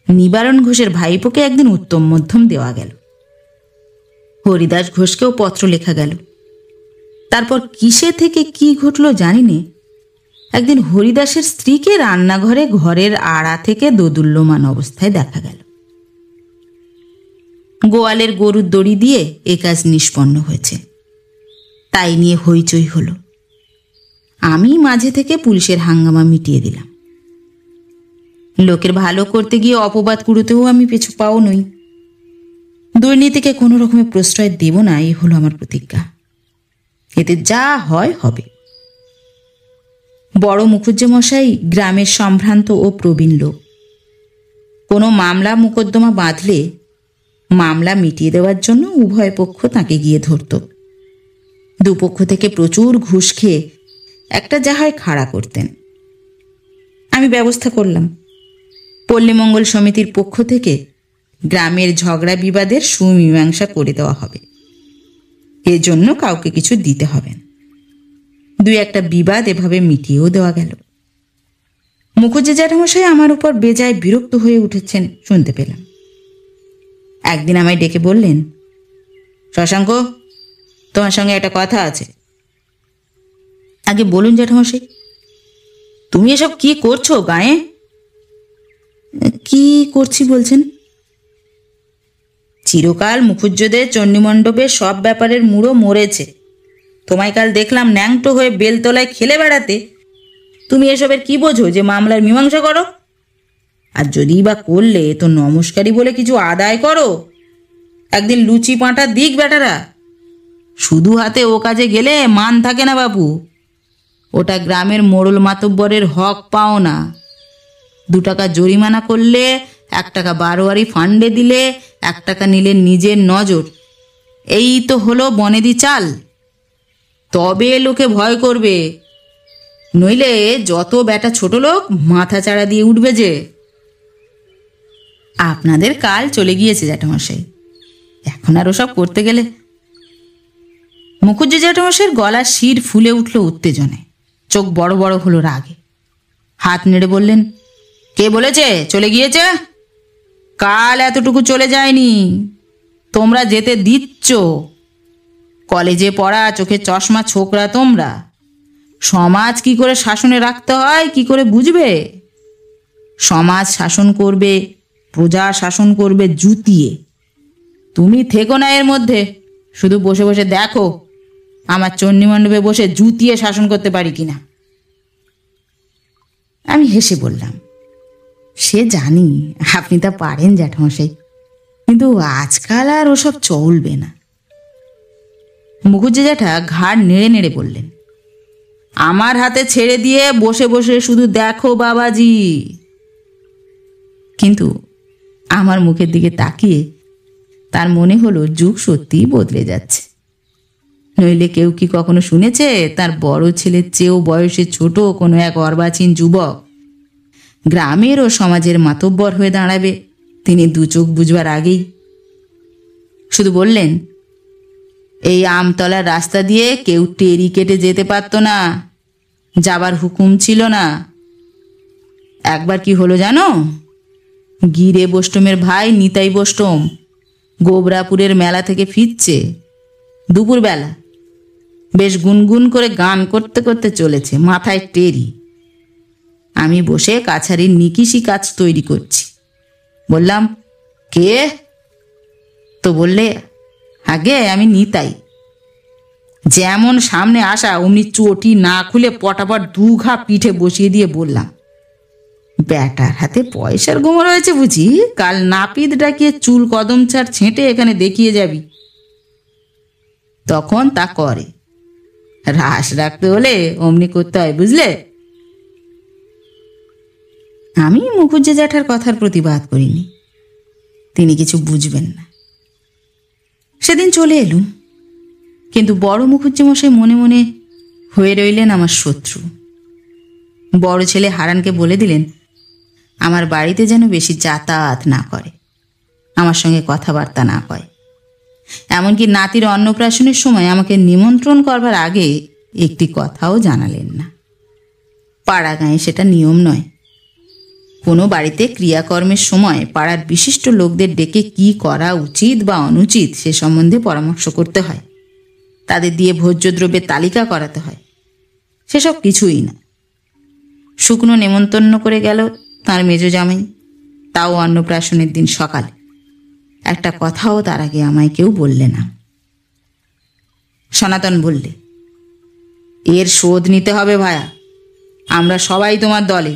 নিবারণ ঘোষের ভাইপোকে একদিন উত্তম মধ্যম দেওয়া গেল। হরিদাস ঘোষকেও পত্র লেখা গেল। তারপর কিসে থেকে কি ঘটল জানি নে, একদিন হরিদাসের স্ত্রীকে রান্নাঘরে ঘরের আড়া থেকে দোদুল্যমান অবস্থায় দেখা গেল। গোয়ালের গরুর দড়ি দিয়ে এ কাজ নিষ্পন্ন হয়েছে। তাই নিয়ে হইচই হলো। আমি মাঝে থেকে পুলিশের হাঙ্গামা মিটিয়ে দিলাম। লোকের ভালো করতে গিয়ে অপবাদ কুড়োতেও আমি পিছু পাও নই। দুর্নীতিকে কোনো রকমে প্রশ্রয় দেব না, এই হলো আমার প্রতিজ্ঞা। এতে যা হয় হবে। বড় মুখুজ্জেমশাই গ্রামের সম্ভ্রান্ত ও প্রবীণ লোক। কোনো মামলা মোকদ্দমা বাঁধলে মামলা মিটিয়ে দেওয়ার জন্য উভয় পক্ষ তাকে গিয়ে ধরত। দুপক্ষ থেকে প্রচুর ঘুষ খেয়ে একটা যা হয় খাড়া করতেন। আমি ব্যবস্থা করলাম, পল্লীমঙ্গল সমিতির পক্ষ থেকে গ্রামের ঝগড়া বিবাদের সুমীমাংসা করে দেওয়া হবে। এজন্য কাউকে কিছু দিতে হবে না। ২-১টা বিবাদ এভাবে মিটিয়েও দেওয়া গেল। মুখুজ্জি জ্যাঠামশাই আমার উপর বেজায় বিরক্ত হয়ে উঠেছেন শুনতে পেলাম। একদিন আমায় ডেকে বললেন, শশাঙ্ক, তোমার সঙ্গে একটা কথা আছে। আগে বলুন জ্যাঠামশাই। তুমি এসব কি করছো গায়ে? কি করছি বলছেন? চিরকাল মুখুজ্জদের চণ্ডীমণ্ডপের সব ব্যাপারের মুড়ো মরেছে। তোমায় কাল দেখলাম ন্যাংটো হয়ে বেলতলায় খেলে বেড়াতে। তুমি এসবের কি বোঝো যে মামলার মীমাংসা করো? আর যদি বা করলে তো নমস্কারই বলে কিছু আদায় করো। একদিন লুচি পাঁটা দিক বেটারা। শুধু হাতে ও কাজে গেলে মান থাকে না বাবু। ওটা গ্রামের মোড়ল মাতব্বরের হক পাও না। 2 টাকা জরিমানা করলে, 1 টাকা বারোয়ারি ফান্ডে দিলে, 1 টাকা নিলে নিজের নজর। এই তো হলো বনেদি চাল। তবে লোকে ভয় করবে, নইলে যত বেটা ছোট লোক মাথা চাড়া দিয়ে উঠবে যে। আপনাদের কাল চলে গিয়েছে জ্যাঠামশাই, এখন আর ওসব করতে গেলে। মুখুজ্জি জ্যাঠামশাইয়ের গলার শির ফুলে উঠল উত্তেজনায়, চোখ বড় বড় হলো রাগে। হাত নেড়ে বললেন, কে বলেছে চলে গিয়েছে? কাল এতটুকু চলে যায়নি, তোমরা যেতে দিচ্ছ। কলেজে পড়া চোখে চশমা ছোকরা তোমরা। সমাজ কি করে শাসনে রাখতে হয় কি করে বুঝবে? সমাজ শাসন করবে, প্রজা শাসন করবে জুতিয়ে। তুমি থেকো না এর মধ্যে, শুধু বসে বসে দেখো আমার চণ্ডীমণ্ডপে বসে জুতিয়ে শাসন করতে পারি কিনা। আমি হেসে বললাম, সে জানি আপনি তা পারেন জ্যাঠামশাই, কিন্তু আজকাল আর ওসব চলবে না। মুখুজ্জি জ্যাঠা ঘাড় নেড়ে নেড়ে বললেন, আমার হাতে ছেড়ে দিয়ে বসে বসে শুধু দেখো বাবাজি। কিন্তু আমার মুখের দিকে তাকিয়ে তার মনে হলো যুগ সত্যিই বদলে যাচ্ছে। নইলে কেউ কি কখনো শুনেছে তার বড় ছেলের চেয়েও বয়সে ছোট কোনো এক অর্বাচীন যুবক গ্রামের ও সমাজের মাতব্বর হয়ে দাঁড়াবে তিনি 2 চোখ বুঝবার আগেই? শুধু বললেন, এই আমতলার রাস্তা দিয়ে কেউ টেরি কেটে যেতে পারত না, যাবার হুকুম ছিল না। একবার কি হলো জানো? গিরে বোষ্টমের ভাই নিতাই বোষ্টম গোবরাপুরের মেলা থেকে ফিরছে দুপুরবেলা। বেশ গুনগুন করে গান করতে করতে চলেছে, মাথায় টেরি। আমি বসে কাছারির নিকিশি কাজ তৈরি করছি। বললাম, কে? তো বললে, আগে আমি নিতাই। যেমন সামনে আসা অমনি চটি না খুলে পটাপট 2 ঘা পিঠে বসিয়ে দিয়ে বললাম, ব্যাটার হাতে পয়সার গোমর রয়েছে বুঝি, কাল নাপিত ডাকিয়ে চুল কদম ছাড় ছেঁটে এখানে দেখিয়ে যাবি। তখন তা করে। রাস রাখতে হলে অমনি করতে হয়, বুঝলে? আমি মুখুজ্জি জ্যাঠার কথার প্রতিবাদ করিনি, তিনি কিছু বুঝবেন না। সেদিন চলে এলুম, কিন্তু বড় মুখুজ্জি মশাই মনে মনে হয়ে রইলেন আমার শত্রু। বড় ছেলে হারানকে বলে দিলেন আমার বাড়িতে যেন বেশি যাতায়াত না করে, আমার সঙ্গে কথাবার্তা না কয়। এমনকি নাতির অন্নপ্রাশনের সময় আমাকে নিমন্ত্রণ করবার আগে একটি কথাও জানালেন না। পাড়া গাঁয়ে সেটা নিয়ম নয়। কোনো বাড়িতে ক্রিয়াকর্মের সময় পাড়ার বিশিষ্ট লোকদের ডেকে কি করা উচিত বা অনুচিত সে সম্বন্ধে পরামর্শ করতে হয়, তাদের দিয়ে ভোজ্যদ্রব্যের তালিকা করাতে হয়। সেসব কিছুই না। শুকনো নেমন্তন্ন করে গেল তার মেজ জামাই, তাও অন্নপ্রাশনের দিন সকালে। একটা কথাও তার আগে আমায় কেউ বললে না। সনাতন বললে, এর শোধ নিতে হবে ভায়া, আমরা সবাই তোমার দলে।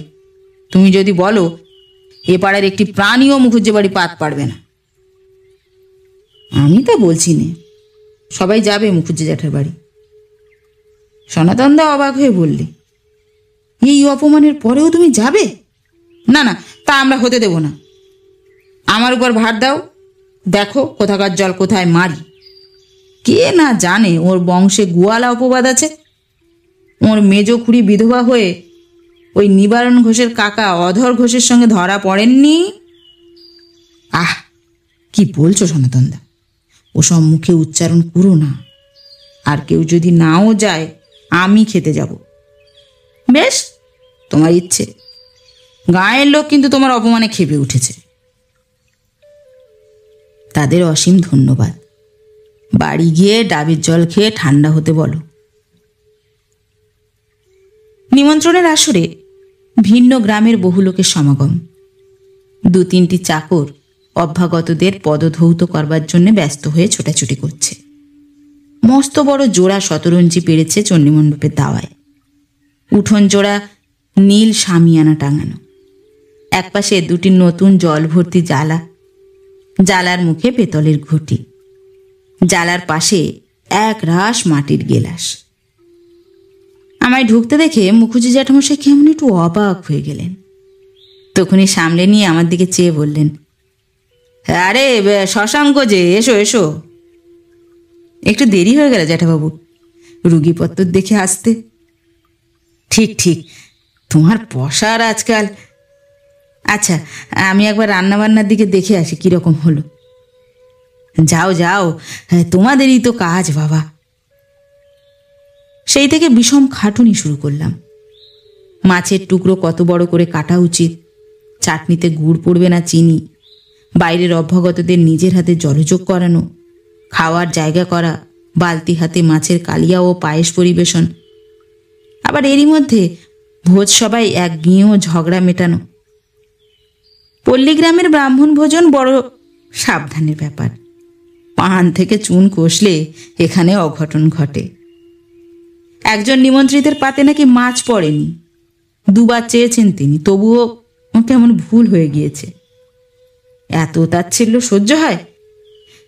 তুমি যদি বলো এ পাড়ার একটি প্রাণীও মুখুজ্জি বাড়ি পাত পারবে না। আমি তা বলছি নে, সবাই যাবে মুখুজ্জি জ্যাঠার বাড়ি। সনাতন দা অবাক হয়ে বললে, এই অপমানের পরেও তুমি যাবে? না না, তা আমরা হতে দেব না। আমার উপর ভার দাও, দেখো কোথাকার জল কোথায় মারি। কে না জানে ওর বংশে গোয়ালা অপবাদ আছে। ওর মেজ খুড়ি বিধবা হয়ে ওই নিবারণ ঘোষের কাকা অধর ঘোষের সঙ্গে ধরা পড়েননি? আহ, কি বলছো সনাতনদা? ওসব মুখে উচ্চারণ করো না। আর কেউ যদি নাও যায় আমি খেতে যাব। বেশ, তোমার ইচ্ছে। গাঁয়ের লোক কিন্তু তোমার অপমানে ক্ষেপে উঠেছে। তাদের অসীম ধন্যবাদ। বাড়ি গিয়ে ডাবের জল খেয়ে ঠান্ডা হতে বলো। নিমন্ত্রণের আসরে ভিন্ন গ্রামের বহু লোকের সমাগম। 2-3টি চাকর অভ্যাগতদের পদধৌত করবার জন্য ব্যস্ত হয়ে ছোটাছুটি করছে। মস্ত বড় জোড়া শতরঞ্জি পেরেছে চণ্ডীমণ্ডপের দাওয়ায়। উঠোন জোড়া নীল শামিয়ানা টাঙানো। একপাশে 2টি নতুন জল ভর্তি জালা, জালার মুখে পেতলের ঘটি, জালার পাশে এক রাশ মাটির গেলাস। আমায় ঢুকতে দেখে মুখুজ্জি জ্যাঠামশাই কেমন একটু অবাক হয়ে গেলেন। তখনই সামলে নিয়ে আমার দিকে চেয়ে বললেন, আরে শশাঙ্ক যে, এসো এসো। একটু দেরি হয়ে গেল জ্যাঠাবাবু, রুগীপত্র দেখে আসতে। ঠিক ঠিক, তোমার পসার আজকাল। আচ্ছা, আমি একবার রান্নাবান্নার দিকে দেখে আসি কিরকম হলো। যাও যাও, তোমাদেরই তো কাজ বাবা। সেই থেকে বিষম খাটুনি শুরু করলাম। মাছের টুকরো কত বড় করে কাটা উচিত, চাটনিতে গুড় পড়বে না চিনি, বাইরের অভ্যাগতদের নিজের হাতে জলযোগ করানো, খাওয়ার জায়গা করা, বালতি হাতে মাছের কালিয়া ও পায়েস পরিবেশন। আবার এরই মধ্যে ভোজ সবাই এক গিয়েও ঝগড়া মেটানো। পল্লীগ্রামের ব্রাহ্মণ ভোজন বড় সাবধানের ব্যাপার। পান থেকে চুন কষলে এখানে অঘটন ঘটে। একজন নিমন্ত্রিতের পাতে নাকি মাছ পড়েনি। 2বার চেয়েছেন তিনি, তবুও কেমন ভুল হয়ে গিয়েছে। এত তাচ্ছিল্য সহ্য হয়?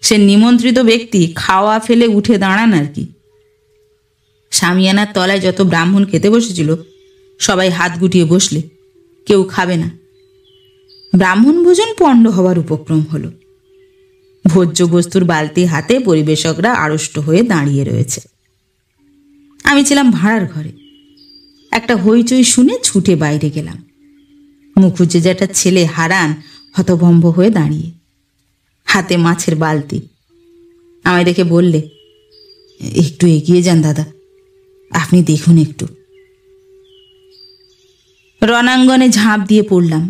সে নিমন্ত্রিত ব্যক্তি খাওয়া ফেলে উঠে দাঁড়ান আর কি। শামিয়ানার তলায় যত ব্রাহ্মণ খেতে বসেছিল সবাই হাত গুটিয়ে বসলে, কেউ খাবে না। ব্রাহ্মণ ভোজন পণ্ড হওয়ার উপক্রম হলো। ভোজ্য বস্তুর বালতি হাতে পরিবেশকরা আড়ষ্ট হয়ে দাঁড়িয়ে রয়েছে। আমি ছিলাম ভাড়ার ঘরে। একটা হইচই শুনে ছুটে বাইরে গেলাম। মুখুজ্জে যেটা ছেলে হারান হতভম্ব হয়ে দাঁড়িয়ে, হাতে মাছের বালতি। আমায় দেখে বললে, একটু এগিয়ে যান দাদা, আপনি দেখুন একটু। রণাঙ্গনে ঝাঁপ দিয়ে পড়লাম।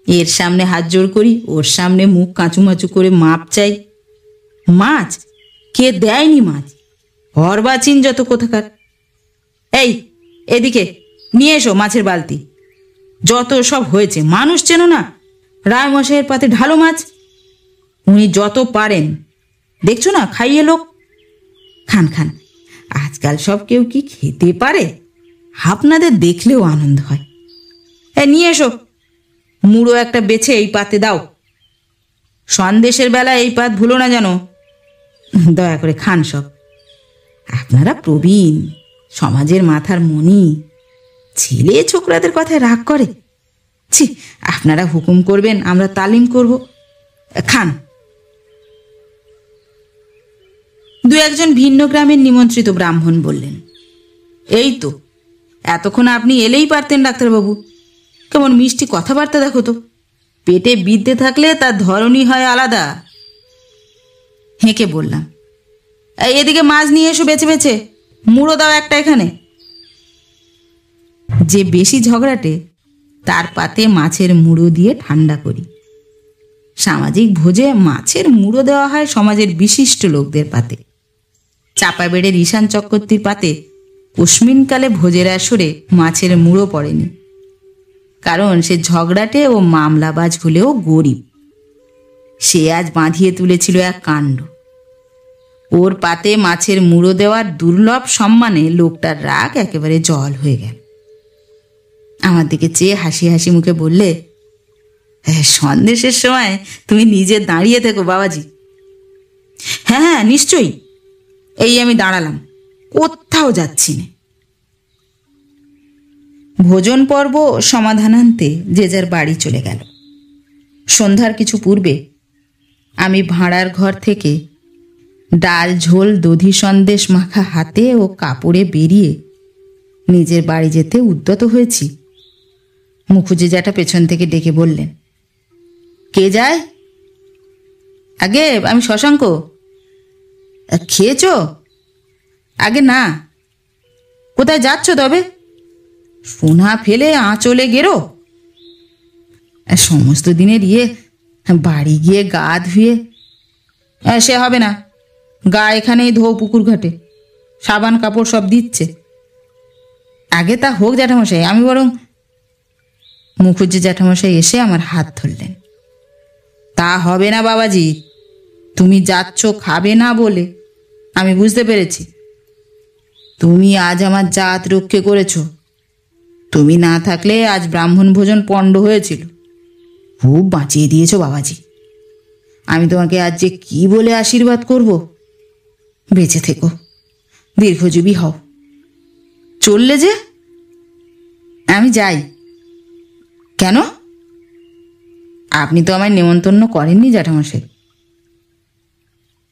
এর সামনে হাত জোড় করি, ওর সামনে মুখ কাঁচুমাচু করে মাপ চাই। মাছ কে দেয়নি? মাছ হরবাচিন যত কোথাকার। এই এদিকে নিয়ে এসো মাছের বালতি। যত সব হয়েছে, মানুষ চেনো না? রায়মশাইয়ের পাতে ঢালো মাছ। উনি যত পারেন, দেখছো না খাইয়ে লোক। খান খান, আজকাল সব কেউ কি খেতে পারে? আপনাদের দেখলেও আনন্দ হয়। নিয়ে এসো, মুড়ো একটা বেছে এই পাতে দাও। সন্দেশের বেলা এই পাত ভুলো না যেন। দয়া করে খান সব। আপনারা প্রবীণ, সমাজের মাথার মণি, ছেলে ছোকরাদের কথায় রাগ করে? ছি, আপনারা হুকুম করবেন, আমরা তালিম করব। খান। 2-1জন ভিন্ন গ্রামের নিমন্ত্রিত ব্রাহ্মণ বললেন, এই তো এতক্ষণ আপনি এলেই পারতেন ডাক্তারবাবু। কেমন মিষ্টি কথাবার্তা দেখো তো। পেটে বিদ্যে থাকলে তার ধরনই হয় আলাদা। হেঁকে বললাম, এদিকে মাছ নিয়ে এসো বেছে বেছে, মুড়ো দাও একটা এখানে। যে বেশি ঝগড়াটে তার পাতে মাছের মুড়ো দিয়ে ঠান্ডা করি। সামাজিক ভোজে মাছের মুড়ো দেওয়া হয় সমাজের বিশিষ্ট লোকদের পাতে। চাপা বেড়ের ঈশান চক্রবর্তীর পাতে কুস্মিনকালে ভোজের আসরে মাছের মুড়ো পড়েনি, কারণ সে ঝগড়াটে ও মামলাবাজ হলেও গরিব। সে আজ বাঁধিয়ে তুলেছিল এক কাণ্ড। ওর পাতে মাছের মুড়ো দেওয়ার দুর্লভ সম্মানে লোকটার রাগ একেবারে জল হয়ে গেল। আমার দিকে চেয়ে হাসি হাসি মুখে বললে, সন্দেশের সময় তুমি নিজে দাঁড়িয়ে থেকো বাবাজি। হ্যাঁ হ্যাঁ নিশ্চয়ই, এই আমি দাঁড়ালাম, কোথাও যাচ্ছি না। ভোজন পর্ব সমাধানান্তে যে যার বাড়ি চলে গেল। সন্ধ্যার কিছু পূর্বে আমি ভাড়ার ঘর থেকে ডাল ঝোল দধি সন্দেশ মাখা হাতে ও কাপড়ে বেরিয়ে নিজের বাড়ি যেতে উদ্যত হয়েছি। মুখুজ্জে জ্যাঠা পেছন থেকে ডেকে বললেন, কে যায়? আগে আমি শশাঙ্ক। খেয়েছ? আগে না। কোথায় যাচ্ছ তবে? সোনা ফেলে আঁচলে গেরো? সমস্ত দিনের বাড়ি গিয়ে গা ধুয়ে। সে হবে না, গা এখানেই ধো পুকুর ঘাটে, সাবান কাপড় সব দিচ্ছে। আগে তা হোক জ্যাঠামশাই, আমি বরং। মুখুজ্জি জ্যাঠামশাই এসে আমার হাত ধরলেন। তা হবে না বাবাজি, তুমি যাচ্ছ খাবে না বলে। আমি বুঝতে পেরেছি, তুমি আজ আমার জাত রক্ষে করেছ। তুমি না থাকলে আজ ব্রাহ্মণ ভোজন পণ্ড হয়েছিল। খুব বাঁচিয়ে দিয়েছ বাবাজি। আমি তোমাকে আজ যে কি বলে আশীর্বাদ করব। বেঁচে থেকো, দীর্ঘজীবী হও। চললে যে? আমি যাই। কেন? আপনি তো আমায় নেমন্তন্ন করেননি জ্যাঠামশাই।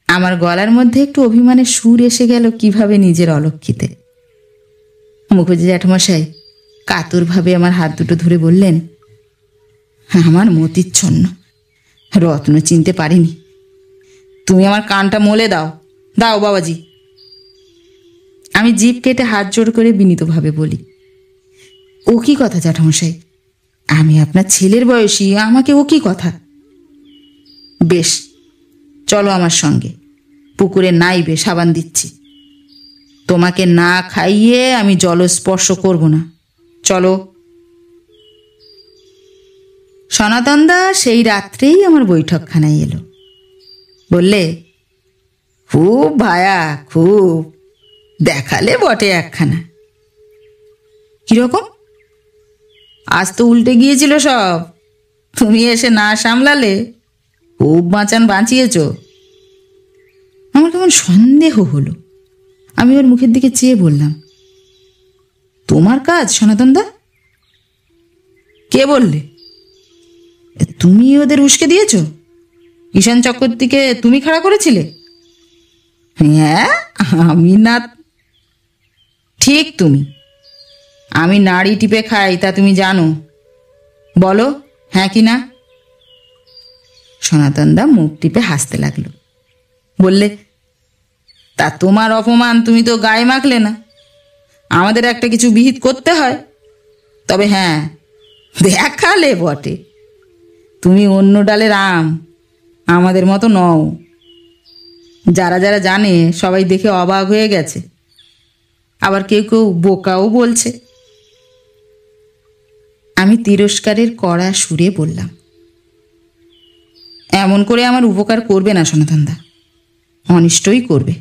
আমার গলার মধ্যে একটু অভিমানের সুর এসে গেল কিভাবে নিজের অলক্ষিতে। মুখুজ্জি জ্যাঠামশাই কাতরভাবে আমার হাত দুটো ধরে বললেন, আমার মতিচ্ছন্ন, রত্ন চিনতে পারিনি। তুমি আমার কানটা মলে দাও, দাও বাবাজি। আমি জিভ কেটে হাত জোড় করে বিনীতভাবে বলি, ও কি কথা জ্যাঠামশাই, আমি আপনার ছেলের বয়সী, আমাকে ও কি কথা? বেশ, চলো আমার সঙ্গে, পুকুরে নাইবে সাবান দিচ্ছি। তোমাকে না খাইয়ে আমি জলস্পর্শ করব না, চলো। সনাতনদা সেই রাত্রেই আমার বৈঠকখানায় এলো। বললে, খুব ভায়া, খুব দেখালে বটে একখানা। কিরকম? আজ তো উল্টে গিয়েছিল সব, তুমি এসে না সামলালে। খুব বাঁচিয়েছ। আমার কেমন সন্দেহ হলো। আমি ওর মুখের দিকে চেয়ে বললাম, তোমার কাজ সনাতনদা? কে বললে? তুমি ওদের উস্কে দিয়েছ? ঈশান চক্রবর্তীকে তুমি খাড়া করেছিলে? হ্যাঁ, আমি না? ঠিক তুমি। আমি নাড়ি টিপে খাই তা তুমি জানো, বলো হ্যাঁ কি না? সনাতনদা মুখ টিপে হাসতে লাগলো। বললে, তা তোমার অপমান তুমি তো গায়ে মাখলে না। আমাদের একটা কিছু বিহিত করতে হয়। তবে হ্যাঁ, দেখালে বটে। তুমি অন্য ডালের আম, আমাদের মতো নও। যারা যারা জানে সবাই দেখে অবাক হয়ে গেছে, আবার কেউ কেউ বোকাও বলছে। আমি তিরস্কারের কড়া সুরে বললাম, এমন করে আমার উপকার করবে না সনাতনদা, অনিষ্টই করবে।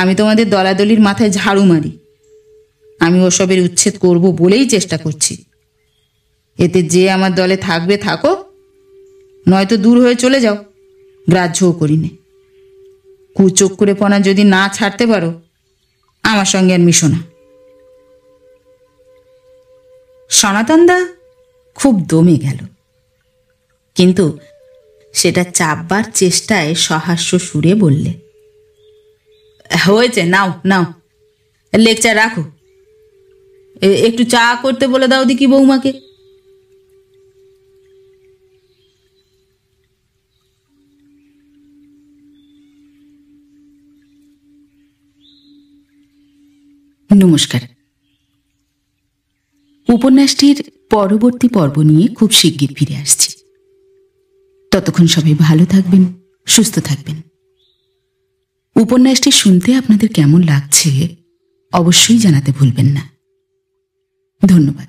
আমি তোমাদের দলাদলির মাথায় ঝাড়ু মারি। আমি ওসবের উচ্ছেদ করব বলেই চেষ্টা করছি। এতে যে আমার দলে থাকবে থাকো, নয়তো দূর হয়ে চলে যাও, গ্রাহ্যও করি নে। কুচোক করে পনা যদি না ছাড়তে পারো, আমার সঙ্গে আর মিশো না। সনাতনদা খুব দমে গেল, কিন্তু সেটা চাপবার চেষ্টায় সহাস্য সুরে বললে, হয়েছে, নাও নাও, লেকচার রাখো। একটু চা করতে বলে দাও দিকি বৌমাকে। নমস্কার। উপন্যাসটির পরবর্তী পর্ব নিয়ে খুব শিগগির ফিরে আসছি। ততক্ষণ সবাই ভালো থাকবেন, সুস্থ থাকবেন। উপন্যাসটি শুনতে আপনাদের কেমন লাগছে অবশ্যই জানাতে ভুলবেন না। ধন্যবাদ।